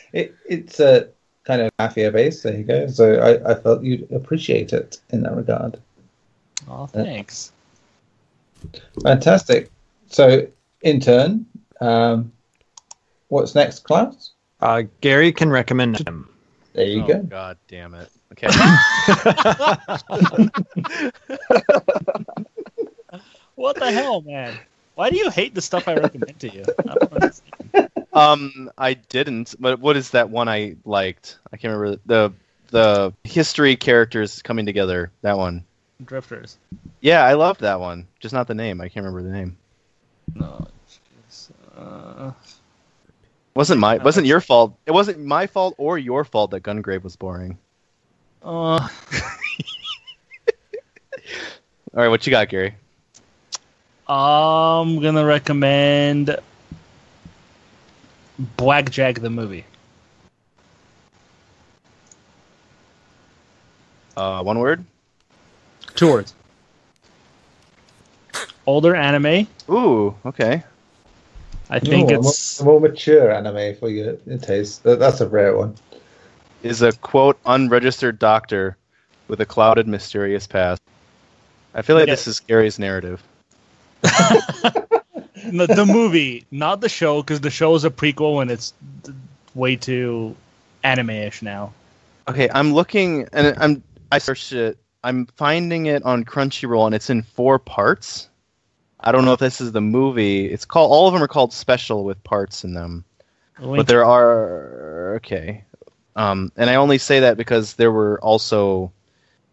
It's a kind of mafia base. There you go. So I felt you'd appreciate it in that regard. Oh, thanks. Fantastic. So in turn, what's next, Klaus? Gary can recommend him. There you Oh, go. God damn it. Okay. What the hell, man? Why do you hate the stuff I recommend to you? I don't understand. I didn't. But what is that one I liked? I can't remember the history characters coming together. That one. Drifters. Yeah, I loved that one. Just not the name. I can't remember the name. No. Wasn't your fault. It wasn't my fault or your fault that Gungrave was boring. Uh, All right, what you got, Gary? I'm gonna recommend Blackjack the movie. One word. 2 words. Older anime. Ooh, okay. I think Ooh, it's a more mature anime for your taste. That's a rare one. Is a quote unregistered doctor with a clouded, mysterious past. I feel like Yeah. this is Gary's narrative. the movie, not the show, because the show is a prequel and it's way too anime-ish now. Okay, I'm looking and I searched it. I'm finding it on Crunchyroll and it's in 4 parts. I don't know if this is the movie. It's called. All of them are called Special with parts in them. But there are okay. And I only say that because there were also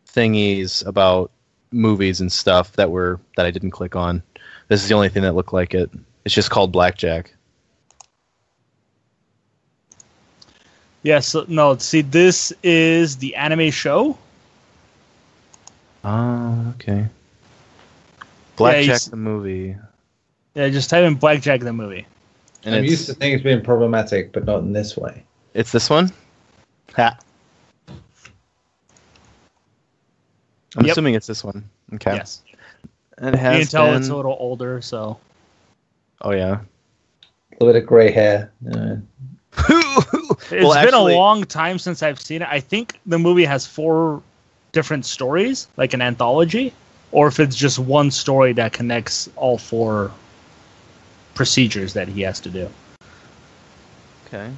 thingies about movies and stuff that I didn't click on. This is the only thing that looked like it. It's just called Blackjack. Yes, no. See, this is the anime show. Oh, okay. Blackjack he's- the movie. Yeah, just type in Blackjack the movie. And I'm it's, used to things being problematic, but not in this way. it's this one? Ha. I'm Yep. assuming it's this one. Okay. Yes. It You has can tell been... it's a little older, so. Oh, yeah. A little bit of grey hair. It's been a long time since I've seen it. I think the movie has 4 different stories, like an anthology, or if it's just one story that connects all 4 procedures that he has to do. Okay.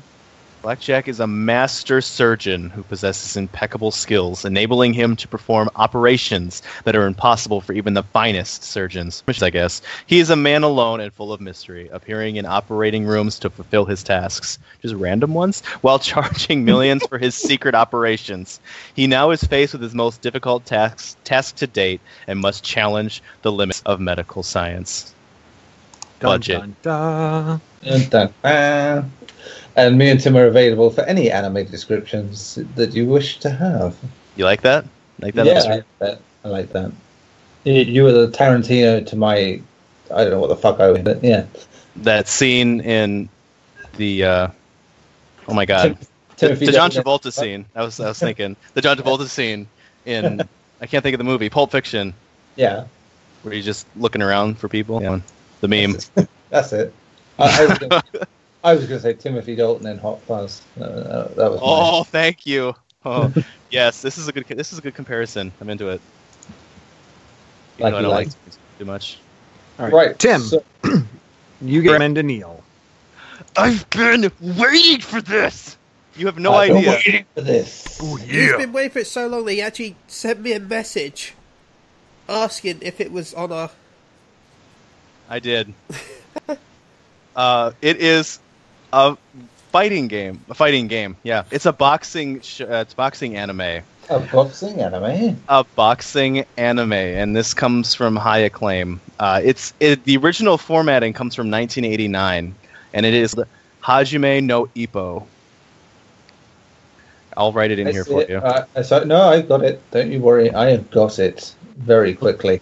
Blackjack is a master surgeon who possesses impeccable skills, enabling him to perform operations that are impossible for even the finest surgeons, which I guess. He is a man alone and full of mystery, appearing in operating rooms to fulfill his tasks, just random ones, while charging millions for his secret operations. He now is faced with his most difficult task to date and must challenge the limits of medical science. Budget. Dun, dun. Dun, dun. And me and Tim are available for any anime descriptions that you wish to have. You like that? Like that? Yeah, I like that. You were the Tarantino to my... I don't know what the fuck I was, but yeah. That scene in the... oh my god. The John Travolta scene. I was thinking. The John Travolta scene in... I can't think of the movie. Pulp Fiction. Yeah. Where he's just looking around for people. Yeah. The meme. That's it. I was going to say Timothy Dalton in Hot Fuzz. That was. Oh, nice. Thank you. Oh, yes. This is a good comparison. I'm into it. Even though I don't like too much. All Right, Tim, so- you get recommend to Neil. I've been waiting for this. You have no I've been idea. waiting for this. Oh He's been waiting for it so long that he actually sent me a message asking if it was on our... I did. It is a fighting game. Yeah, it's a boxing. It's boxing anime. A boxing anime. A boxing anime, and this comes from high acclaim. The original formatting comes from 1989, and it is Hajime no Ippo. I'll write it in here for you. No, I got it. Don't you worry. I have got it very quickly.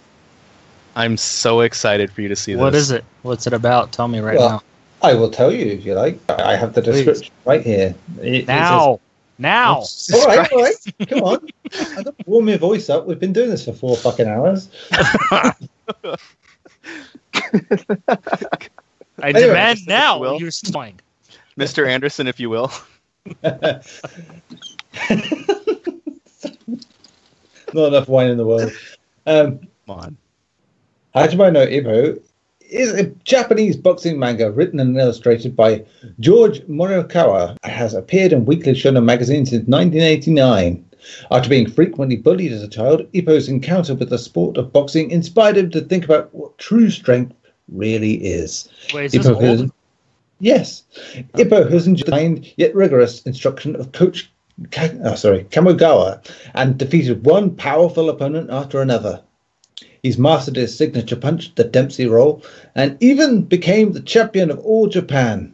I'm so excited for you to see this. What is it? What's it about? Tell me now. I will tell you if you like. I have the description right here. Now. All right. Come on. I've got to warm my voice up. We've been doing this for 4 fucking hours. I demand now. You're spying. Mr. Anderson, if you will. Not enough wine in the world. Come on. Hajime no Ippo is a Japanese boxing manga written and illustrated by George Morikawa. It has appeared in Weekly Shonen magazine since 1989. After being frequently bullied as a child, Ippo's encounter with the sport of boxing inspired him to think about what true strength really is. Wait, is this old? Yes. Ippo has enjoyed yet rigorous instruction of Coach Kamogawa and defeated one powerful opponent after another. He's mastered his signature punch, the Dempsey roll, and even became the champion of all Japan,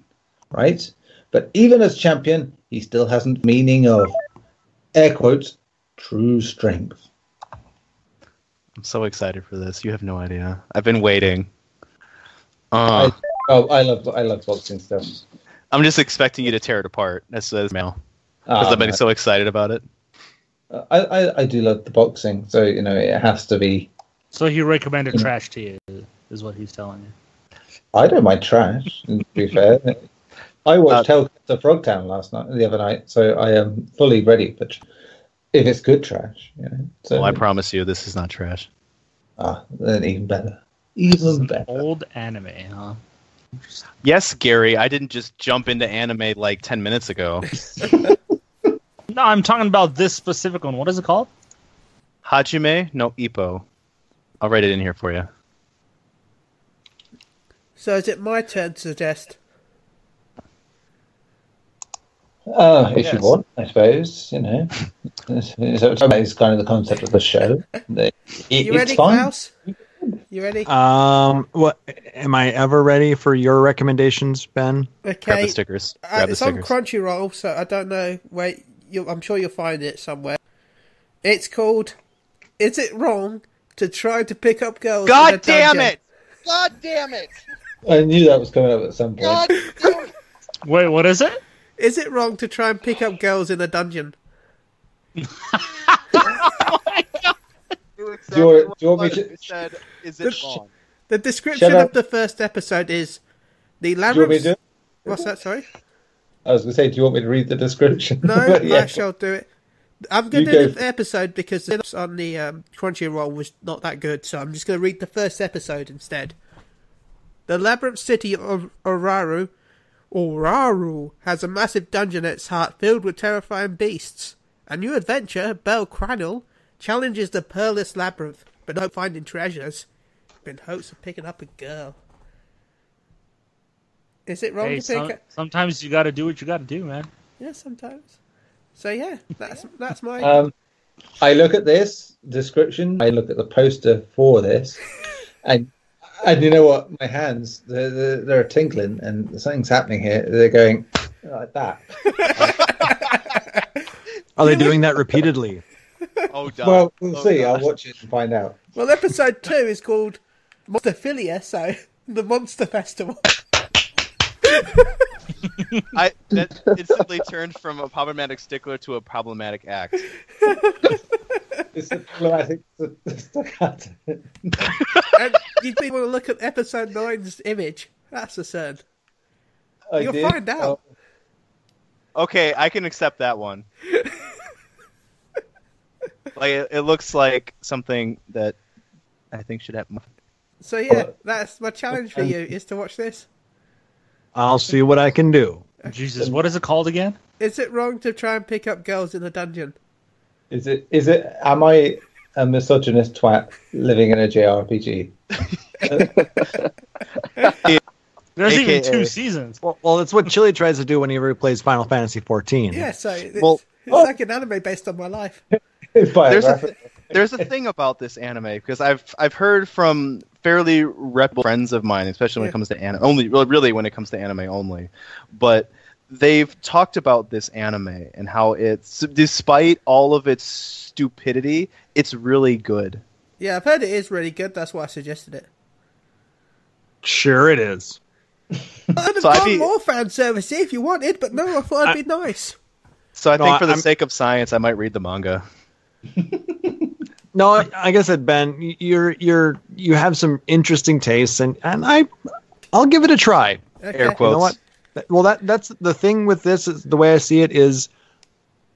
right? But even as champion, he still hasn't meaning of, air quotes, true strength. I'm so excited for this. You have no idea. I've been waiting. I love boxing stuff. I'm just expecting you to tear it apart as male. Because I've been so excited about it. I do love the boxing, so, it has to be. So he recommended trash to you, is what he's telling you. I don't mind trash, to be fair. I watched Hellcat to Frogtown the other night, so I am fully ready. But if it's good trash, So, I promise you, this is not trash. Then even better. Even better. Old anime, huh? Yes, Gary, I didn't just jump into anime like 10 minutes ago. No, I'm talking about this specific one. What is it called? Hajime no Ippo. I'll write it in here for you. So is it my turn to suggest? If you want, I suppose, It's kind of the concept of the show. You ready, Klaus? You ready? What am I ever ready for your recommendations, Ben? Okay. Grab the stickers. It's on Crunchyroll, so I don't know where. I'm sure you'll find it somewhere. It's called "Is It Wrong to Try to Pick Up Girls?" God damn it! God damn it! I knew that was coming up at some point. God damn it! Wait, what is it? Is it wrong to try and pick up girls in a dungeon? do you want me to? Said, is it wrong? The description Shut up. of the first episode is the Do you want me labyrinth. to? do it? What's that? Sorry. I was going to say, do you want me to read the description? No, But yeah. I shall do it. I'm going You to do go. the episode because the on the Crunchyroll was not that good, so I'm just going to read the first episode instead. The labyrinth city of Oraru has a massive dungeon at its heart filled with terrifying beasts. A new adventurer, Belle Cranel, challenges the peerless labyrinth, but not finding treasures, in hopes of picking up a girl. Is it wrong Hey, to pick up? sometimes you got to do what you got to do, man. Yeah, sometimes. So yeah, that's my... I look at this description. I look at the poster for this, and you know what? My hands they're tinkling, and something's happening here. They're going like that. Are they doing that repeatedly? Oh, God. Well, we'll Oh, see. God. I'll watch it and find out. Well, episode 2 is called Monsterphilia, so the Monster Festival. That instantly turned from a problematic stickler to a problematic act. It's a problematic staccato. And you'd be able to look at episode 9's image. That's absurd. You'll find out. Okay, I can accept that one. Like it looks like something that I think should happen. So yeah, that's my challenge for you, is to watch this. I'll see what I can do. Jesus, what is it called again? Is it wrong to try and pick up girls in a dungeon? Is it? Am I a misogynist twat living in a JRPG? There's even AKA. 2 seasons. Well, it's what Chili tries to do whenever he plays Final Fantasy 14. Yeah, so it's Well- like an anime based on my life. It's biographical. There's a thing about this anime because I've heard from fairly reputable friends of mine, especially when it comes to anime. Really when it comes to anime only, but they've talked about this anime and how it's, despite all of its stupidity, it's really good. Yeah, I've heard it is really good. That's why I suggested it. Sure it is. I'd have So I'd gone be- more fan service if you wanted, but no, I thought I'd be nice. So I No, think for the I'm- sake of science, I might read the manga. No, like I said, Ben, you have some interesting tastes, and I'll give it a try. Okay. Air quotes. You know what? Well, that's the thing with this. Is the way I see it is,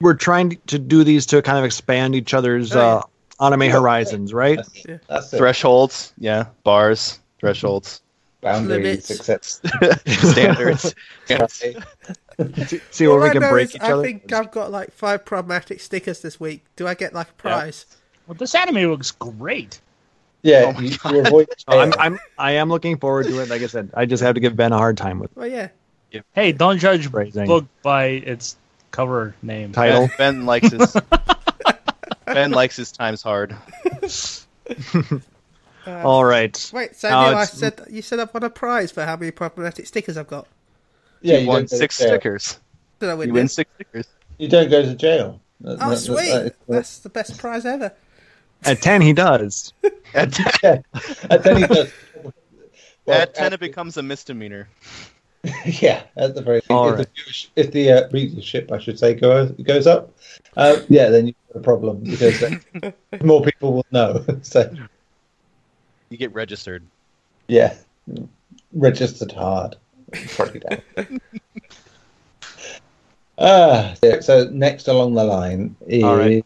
we're trying to do these to kind of expand each other's anime horizons, right? That's it. Thresholds, yeah, bars, thresholds, Boundaries, Limits. etc. standards. See where All we I can know break is each I other. think I've got like 5 problematic stickers this week. Do I get like a prize? Well, this anime looks great. Yeah, Oh my you avoid. I am looking forward to it. Like I said, I just have to give Ben a hard time with Well, yeah. Hey, don't judge Phrasing. book by its cover name. title. Ben likes his times hard. All right. Wait, so Neil, it's- you said I've won a prize for how many problematic stickers I've got. Yeah, you won don't go 6 to jail. stickers. Did I win You win this? 6 stickers. You don't go to jail. Oh, sweet! That's the best prize ever. At 10, he does. At 10, Yeah, and then he does. Well, at 10 it becomes a misdemeanor. yeah, at the very All if the readership, I should say, goes up, yeah, then you've got a problem because more people will know. So You get registered. yeah, registered hard. Probably down. Yeah, so next along the line is All right.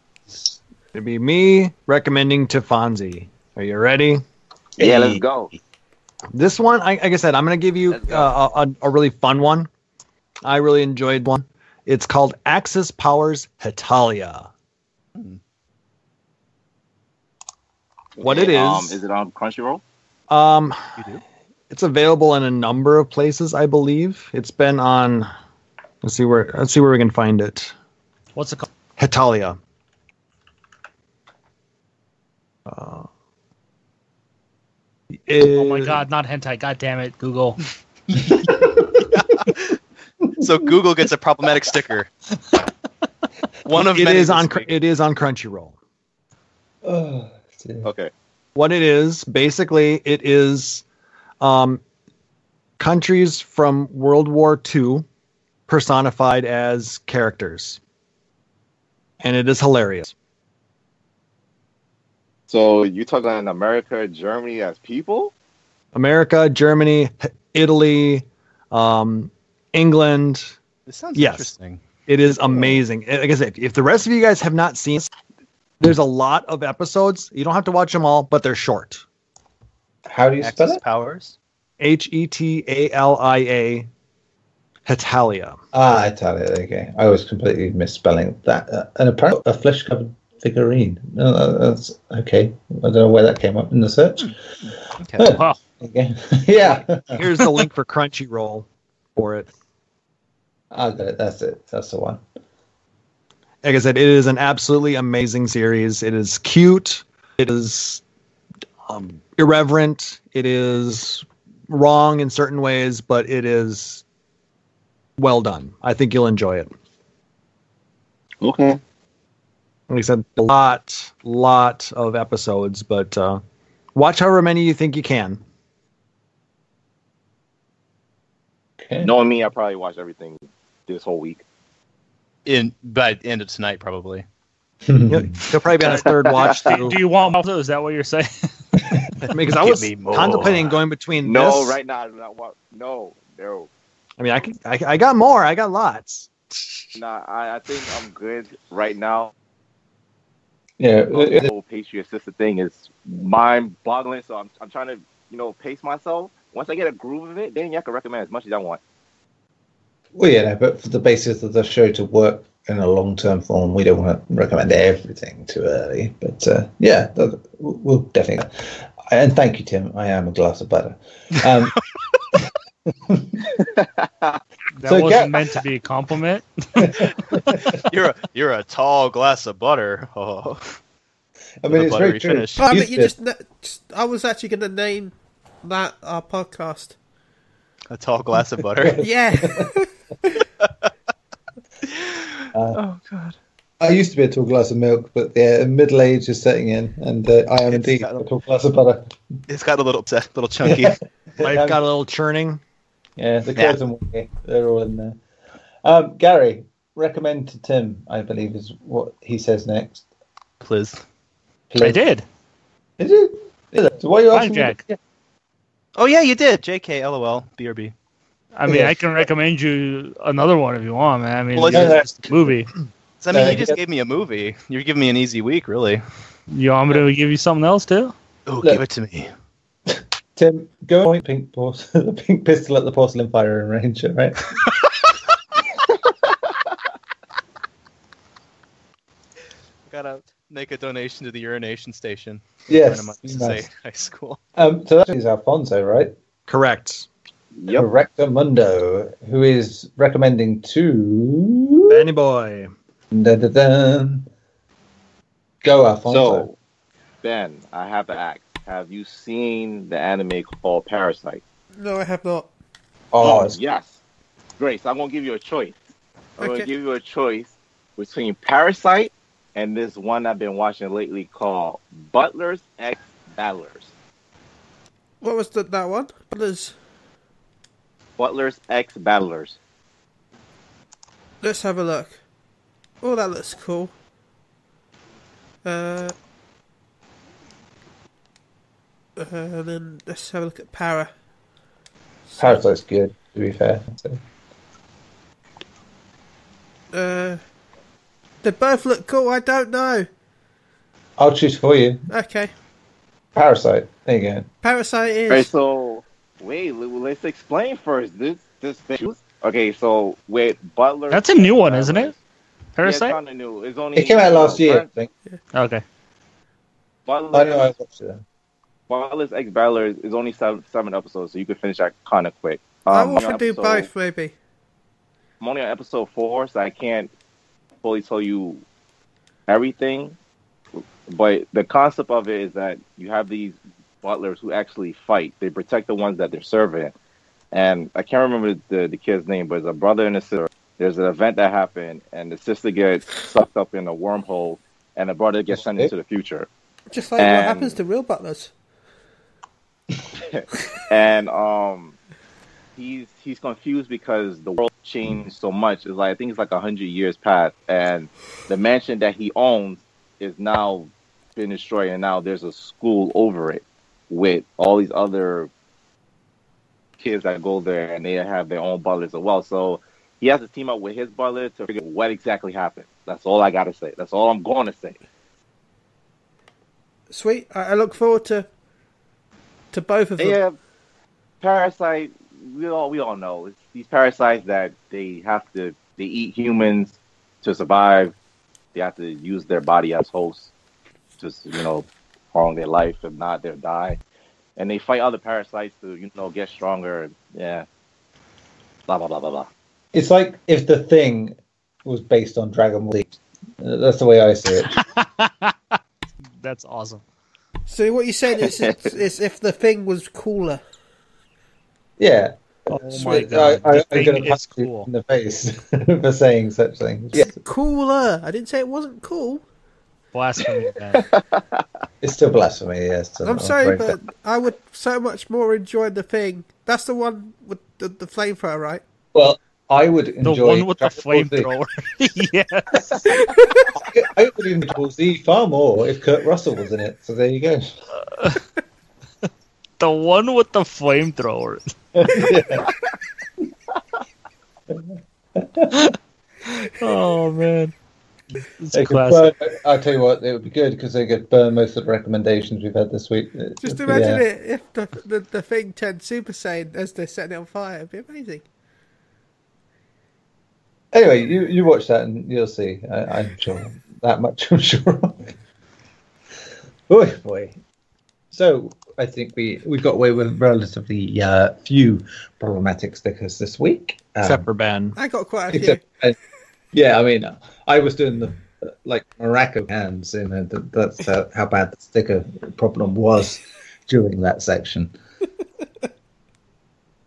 It'd be me recommending to Fonzie. Are you ready? Yeah, let's go. This one, like I said, I'm going to give you Let's go. a really fun one. I really enjoyed one. It's called Axis Powers Hetalia. What it Is it on Crunchyroll? You do? It's available in a number of places, I believe. It's been on. Let's see where we can find it. What's it called? Hetalia. Oh my god, not hentai. God damn it, Google. So Google gets a problematic sticker. One of It many is this on. week. It is on Crunchyroll. oh, dear. Okay. What it is, basically, it is countries from World War II personified as characters. And it is hilarious. So you talking about America, Germany as people? America, Germany, Italy, England. This sounds Yes. interesting. It is amazing. Like I said, if the rest of you guys have not seen, there's a lot of episodes. You don't have to watch them all, but they're short. How do you spell Axis it? powers. Hetalia. Hetalia. Ah, Italia. Okay, I was completely misspelling that. And apparently, a flesh-covered figurine. No, that's okay. I don't know where that came up in the search. Okay. Oh, Wow. okay. Yeah. Here's the link for Crunchyroll for it. I got it. That's it. That's the one. Like I said, it is an absolutely amazing series. It is cute. It is irreverent. It is wrong in certain ways, but it is well done. I think you'll enjoy it. Okay. Like I said, a lot of episodes, but watch however many you think you can. Okay. Knowing me, I probably watch everything this whole week. By the end of tonight, probably. He'll probably be on his third watch through. Do you want more? Is that what you're saying? Because I Give was me more. contemplating going between No, this. right now I do not want. No. I mean, I got more. I got lots. Nah, I think I'm good right now. Yeah. The whole pastry assistant thing is mind-boggling, so I'm trying to pace myself. Once I get a groove of it, then I can recommend as much as I want. Well, yeah, no, but for the basis of the show to work in a long-term form, we don't want to recommend everything too early. But yeah, we'll definitely. And thank you, Tim. I am a glass of butter. That So, wasn't meant to be a compliment. You're a tall glass of butter. Oh. I mean, With a it's very buttery true. finish. Oh, but Used you to- I was actually going to name that our podcast. A tall glass of butter. Yeah. Oh god. I used to be a tall glass of milk, but yeah, middle age is setting in, and I am It's indeed got a tall glass of butter. It's got a little chunky. Life got a little churning. Yeah, the curds and whey, they're all in there. Garri, recommend to Tim, I believe, is what he says next. Please. I did. Did you? So why are you asking me? Blackjack. Oh yeah, you did. JK, LOL, BRB. I mean, Yeah. I can recommend you another one if you want, man. I mean, Well, it's let's- just a movie. So, I mean, you Yeah. just gave me a movie. You're giving me an easy week, really. You want me to give you something else too? Oh, Look. give it to me. Tim, go point the pink pistol at the porcelain firing range, right? Gotta make a donation to the urination station. Yes. When I'm nice. to say high school. So that is Alfonso, right? Correct. Yep. Correcto Mundo, who is recommending to. Benny boy. Dun, dun, dun. Go, Alfonso. So, Ben, I have to ask: have you seen the anime called Parasite? No, I have not. Yes. Great. So I'm gonna give you a choice. I'm Okay. gonna give you a choice between Parasite and this one I've been watching lately called Butler's Ex Battlers. What was that one? Butler's Ex Battlers. Let's have a look. Oh, that looks cool. And then let's have a look at Para. Parasite's good, to be fair. So. They both look cool. I don't know. I'll choose for you. Okay, Parasite. There you go. Parasite is. Right. So wait, let's explain first. This thing. Okay. So with Butler. That's a new one, isn't it? Yeah, it's Parasite? kind of new. It's only. It came out last year, I think. Okay. I know I Butler's watched it. Ex Battlers is only seven episodes, so you can finish that kind of quick. I I'm want on to do episode- both, maybe. I'm only on episode 4, so I can't fully tell you everything. But the concept of it is that you have these butlers who actually fight. They protect the ones that they're serving. And I can't remember the kid's name, but it's a brother and a sister. There's an event that happened, and the sister gets sucked up in a wormhole, and the brother gets sent into the future. Just like what And- happens to real butlers. And he's confused because the world changed so much. It's like, I think it's like 100 years past, and the mansion that he owns is now been destroyed, and now there's a school over it with all these other kids that go there, and they have their own butlers as well. So he has to team up with his butler to figure out what exactly happened. That's all I gotta say. That's all I'm going to say. Sweet. I look forward to both of them. Yeah, Parasite. We all know it's these parasites that they eat humans to survive. They have to use their body as hosts, just prolong their life. If not, they'll die. And they fight other parasites to get stronger. Yeah, blah blah blah blah blah. It's like if the Thing was based on Dragon Ball Z. That's the way I see it. That's awesome. So what you're saying is if the Thing was cooler. Yeah. Oh my god. I'm The going Thing to punch is you cool. in the face for saying such things. Yeah. Cooler. I didn't say it wasn't cool. Blasphemy, man. It's still blasphemy, yes. I'm sorry, but I would so much more enjoy the Thing. That's the one with the flamethrower, right? Well, I would The enjoy one with the Dragon Ball Z. flamethrower. Yes. I would enjoy Dragon Ball Z far more if Kurt Russell was in it. So there you go. The one with the flamethrower. Oh man. It's They could classic. burn, I'll tell you what, it would be good because they could burn most of the recommendations we've had this week. Just imagine it if the Thing turned Super Saiyan as they're setting it on fire. It'd be amazing. Anyway, you watch that and you'll see. I'm sure. That much I'm sure of. Boy. So I think we got away with relatively few problematic stickers this week. Except for Ben. I got quite a few. Yeah, I mean, I was doing the Morocco hands. That's how bad the sticker problem was during that section.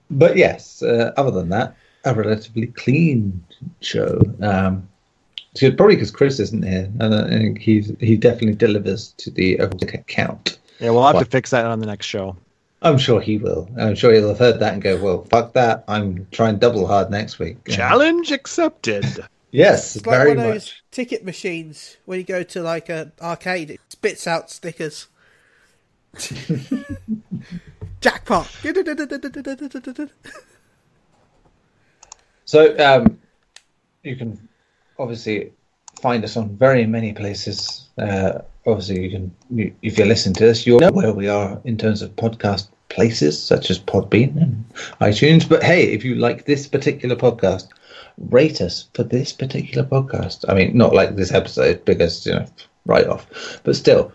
But yes, other than that, a relatively clean show. Probably because Chris isn't here, and I think he definitely delivers to the overall count. Yeah, we'll have to fix that on the next show. I'm sure he will. I'm sure he'll have heard that and go, well, fuck that. I'm trying double hard next week. Challenge accepted. Yes, It's like very one of those much. ticket machines where you go to like an arcade, it spits out stickers. Jackpot. So you can obviously find us on very many places. Obviously, if you're listening to this, you'll know where we are in terms of podcast places, such as Podbean and iTunes. But hey, if you like this particular podcast, rate us for this particular podcast. I mean, not like this episode because right off, but still,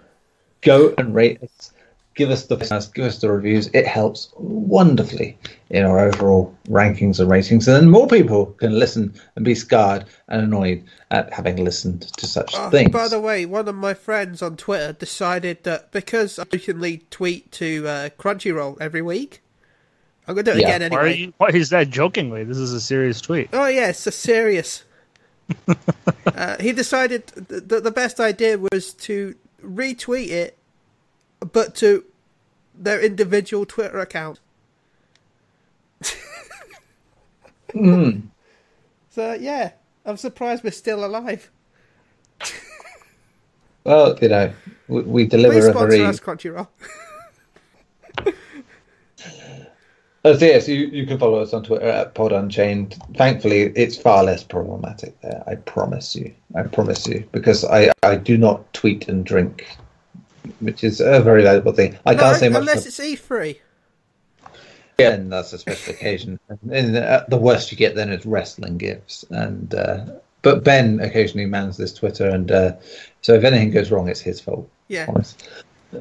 go and rate us. Give us the reviews. It helps wonderfully in our overall rankings and ratings, and then more people can listen and be scarred and annoyed at having listened to such things. By the way, one of my friends on Twitter decided that because I openly tweet to Crunchyroll every week, I'm going to do it again anyway. Why is that jokingly? This is a serious tweet. Oh yeah, it's a serious. He decided that the best idea was to retweet it, but to their individual Twitter account. So yeah, I'm surprised we're still alive. Well, we deliver Please a sponsor very. us, Crunchyroll. So yes, you can follow us on Twitter at Pod Unchained. Thankfully, it's far less problematic there. I promise you, because I do not tweet and drink, which is a very valuable thing. I can't say much. Unless it's E3. Yeah, and that's a special occasion. And the worst you get then is wrestling gifts. And but Ben occasionally mans this Twitter, and so if anything goes wrong, it's his fault. Yeah. Honest.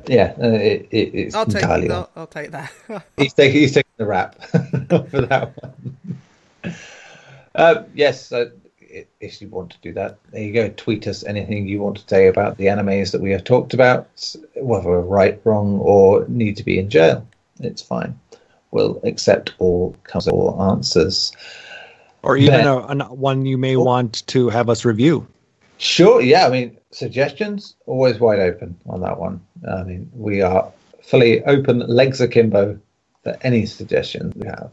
Yeah, it's entirely. I'll take that. He's taking the rap for that one. Yes, if you want to do that, there you go. Tweet us anything you want to say about the animes that we have talked about, whether we're right, wrong, or need to be in jail. It's fine. We'll accept all answers. Or even one you may want to have us review. Sure, yeah. I mean, suggestions, always wide open on that one. I mean, we are fully open, legs akimbo, for any suggestions we have.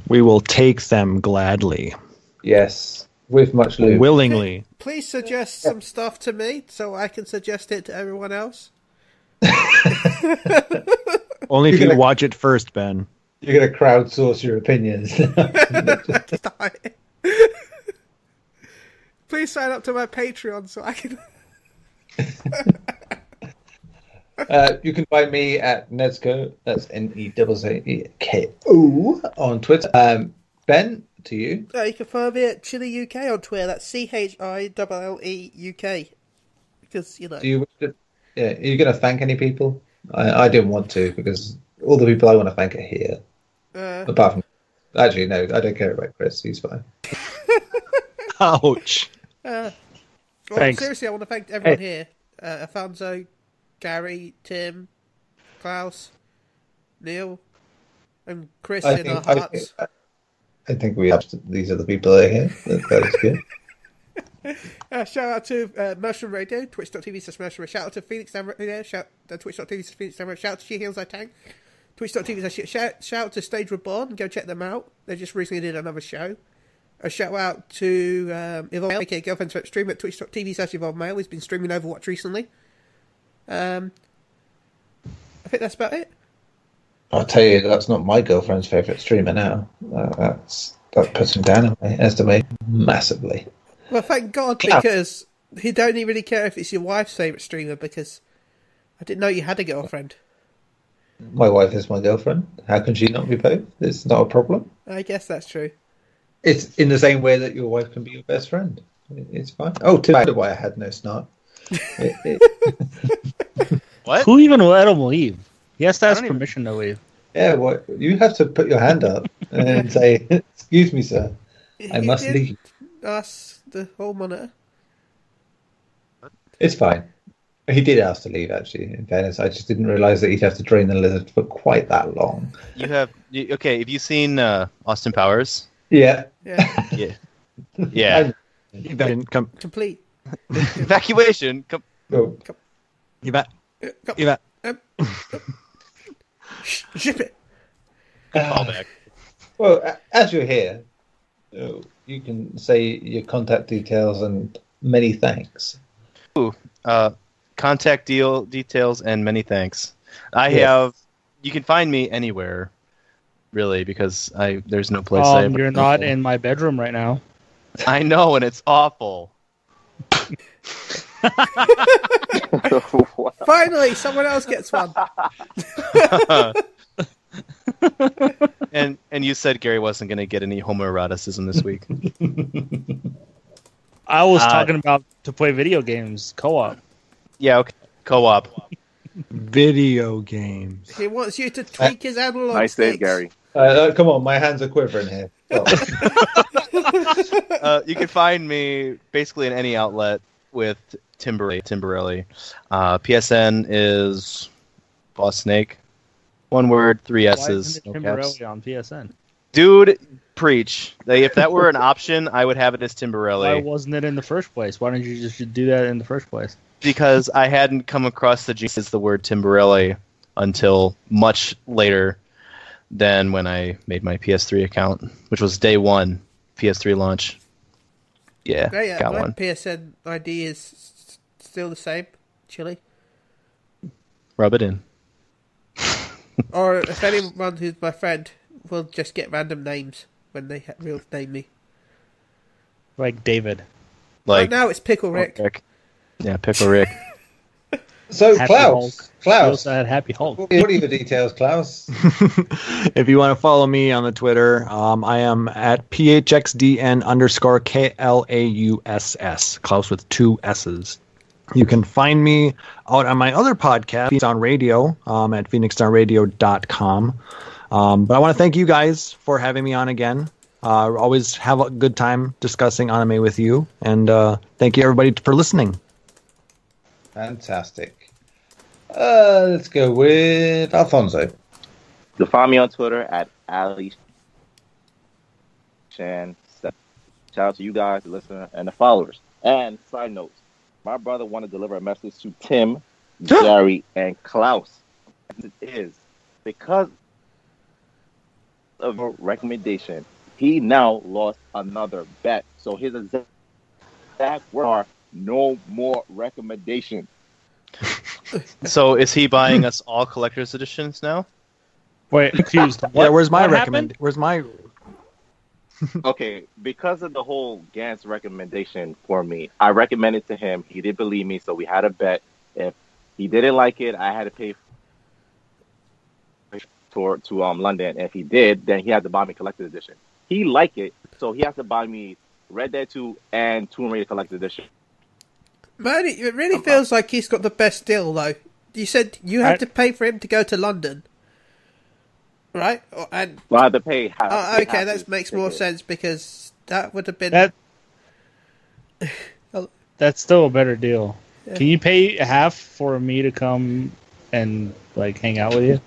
We will take them gladly. Yes, with much lube. willingly. Please suggest some stuff to me so I can suggest it to everyone else. Only if You're you gonna- watch it first, Ben. You're going to crowdsource your opinions. Please sign up to my Patreon so I can. You can find me at Nezco. That's Nezzako on Twitter. Ben, to you. You can find me at Chili UK on Twitter. That's CHILLE UK. Because, you know. Do you? Yeah, are you going to thank any people? I didn't want to because all the people I want to thank are here. Apart from, actually, no, I don't care about Chris. He's fine. Ouch. Well, Thanks. seriously, I want to thank everyone here. Alfonso, Garri, Tim, Klaus, Neil, and Chris in our hearts. I think we have these are the people that are here. That is good. Shout out to Mushroom Radio, twitch.tv/Mushroom. Shout out to Phoenix Down Radio, twitch.tv/Phoenix Down Radio. Shout out to She Heals I Tank, twitch.tv. Shout out to Stage Reborn, go check them out. They just recently did another show. A shout out to Evolve, aka Girlfriend's Web Stream at twitch.tv/EvolveMail. He's been streaming Overwatch recently. I think that's about it. I'll tell you, that's not my girlfriend's favourite streamer now. That puts him down in my estimate massively. Well, thank God, because he don't even really care if it's your wife's favourite streamer, because I didn't know you had a girlfriend. My wife is my girlfriend. How can she not be both? It's not a problem. I guess that's true. It's in the same way that your wife can be your best friend. It's fine. Oh, too bad why I had no snot. What? Who even let him leave? He has to ask don't even- permission to leave. Yeah, well, you have to put your hand up and say, "Excuse me, sir, I You must did leave." ask the whole monitor. It's fine. He did ask to leave, actually, in fairness. I just didn't realise that he'd have to drain the lizard for quite that long. Okay, have you seen Austin Powers? Yeah. Yeah, Yeah. Yeah. complete. Evacuation. Oh, Ship it. Call back. well, as you're here, you can say your contact details and many thanks. Contact details and many thanks. You can find me anywhere, really, because there's no place. You're not in my bedroom right now. I know, and it's awful. Finally, someone else gets one. And you said Gary wasn't going to get any homoeroticism this week. I was talking about to play video games co-op. Yeah, okay. Co-op. Video games. He wants you to tweak his analog Nice save, sticks. Gary. Come on, my hands are quivering here. Oh. You can find me basically in any outlet with Timberelli. PSN is Boss Snake. One word, 3 Why S's. isn't it No Tim caps. Borelli on PSN? Dude, preach. If that were an option, I would have it as Why Timberelli. wasn't it in the first place? Why didn't you just do that in the first place? Because I hadn't come across the word Timberelli until much later than when I made my PS3 account, which was day one, PS3 launch. Yeah, Yeah, got my one. PSN ID is still the same. Chili. Rub it in. Or if anyone who's my friend will just get random names when they real name me. Like David. Right now it's Pickle Rick. Yeah, Pickle Rick. So, Happy Klaus, Hulk. We Klaus, also had Happy Hulk. what are the details, Klaus? If you want to follow me on the Twitter, I am at PHXDN_KLAUSS. Klaus with 2 S's. You can find me out on my other podcast, Phoenix Down Radio, at phoenixdownradio.com. But I want to thank you guys for having me on again. Always have a good time discussing anime with you. And thank you, everybody, for listening. Fantastic. Let's go with Alfonso. You'll find me on Twitter at Ali Shan. Shout out to you guys, the listener, and the followers. And side note, my brother wanted to deliver a message to Tim, Gary, and Klaus. And it is because of a recommendation, he now lost another bet. So his exact words are no more recommendations. So is he buying us all collector's editions now? Wait, confused. Yeah, where's my what recommend? happened? Where's my? Okay, because of the whole Gantz recommendation for me, I recommended to him. He didn't believe me, so we had a bet. If he didn't like it, I had to pay to London. If he did, then he had to buy me collector's edition. He liked it, so he has to buy me Red Dead 2 and Tomb Raider collector's edition. Man, it really feels like he's got the best deal, though. You said you had to pay for him to go to London, right? And Well, I had to pay half. oh, okay, that makes more sense because that would have been That's still a better deal. Yeah. Can you pay half for me to come and like hang out with you?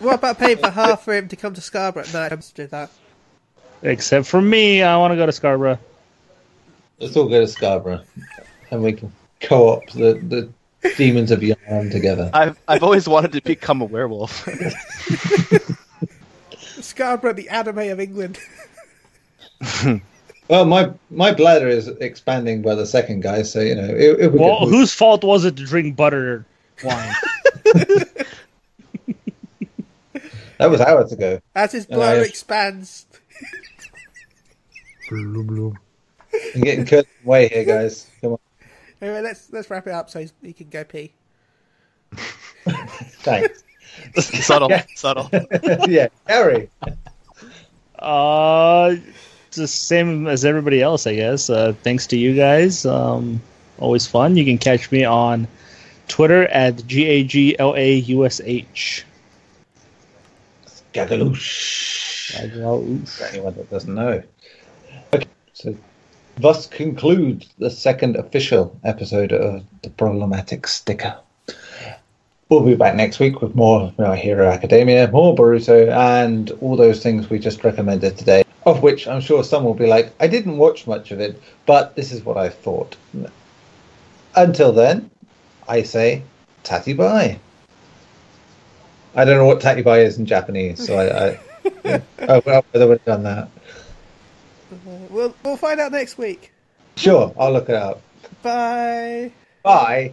What about paying for half for him to come to Scarborough? No, I can't do that. Except for me, I want to go to Scarborough. Let's all go to Scarborough, and we can co-op the demons of Yarn together. I've always wanted to become a werewolf. Scarborough, the anime of England. Well, my bladder is expanding by the second, guys. So Well, whose fault was it to drink butter wine? That was hours ago. As his bladder expands. I'm getting cut away here, guys. Come on. Anyway, let's wrap it up so he can go pee. Thanks. Subtle. Yeah, Garri. It's the same as everybody else, I guess. Thanks to you guys. Always fun. You can catch me on Twitter at GAGLAUSH. Gagaloosh. Gagaloosh. For anyone that doesn't know. Okay, so thus concludes the second official episode of the Problematic Sticker. We'll be back next week with more My Hero Academia, more Boruto, and all those things we just recommended today, of which I'm sure some will be like, I didn't watch much of it, but this is what I thought. Until then, I say, tatty bye. I don't know what tatty bye is in Japanese, so I oh, well, I would have done that. We'll find out next week. Sure, I'll look it up. Bye. Bye.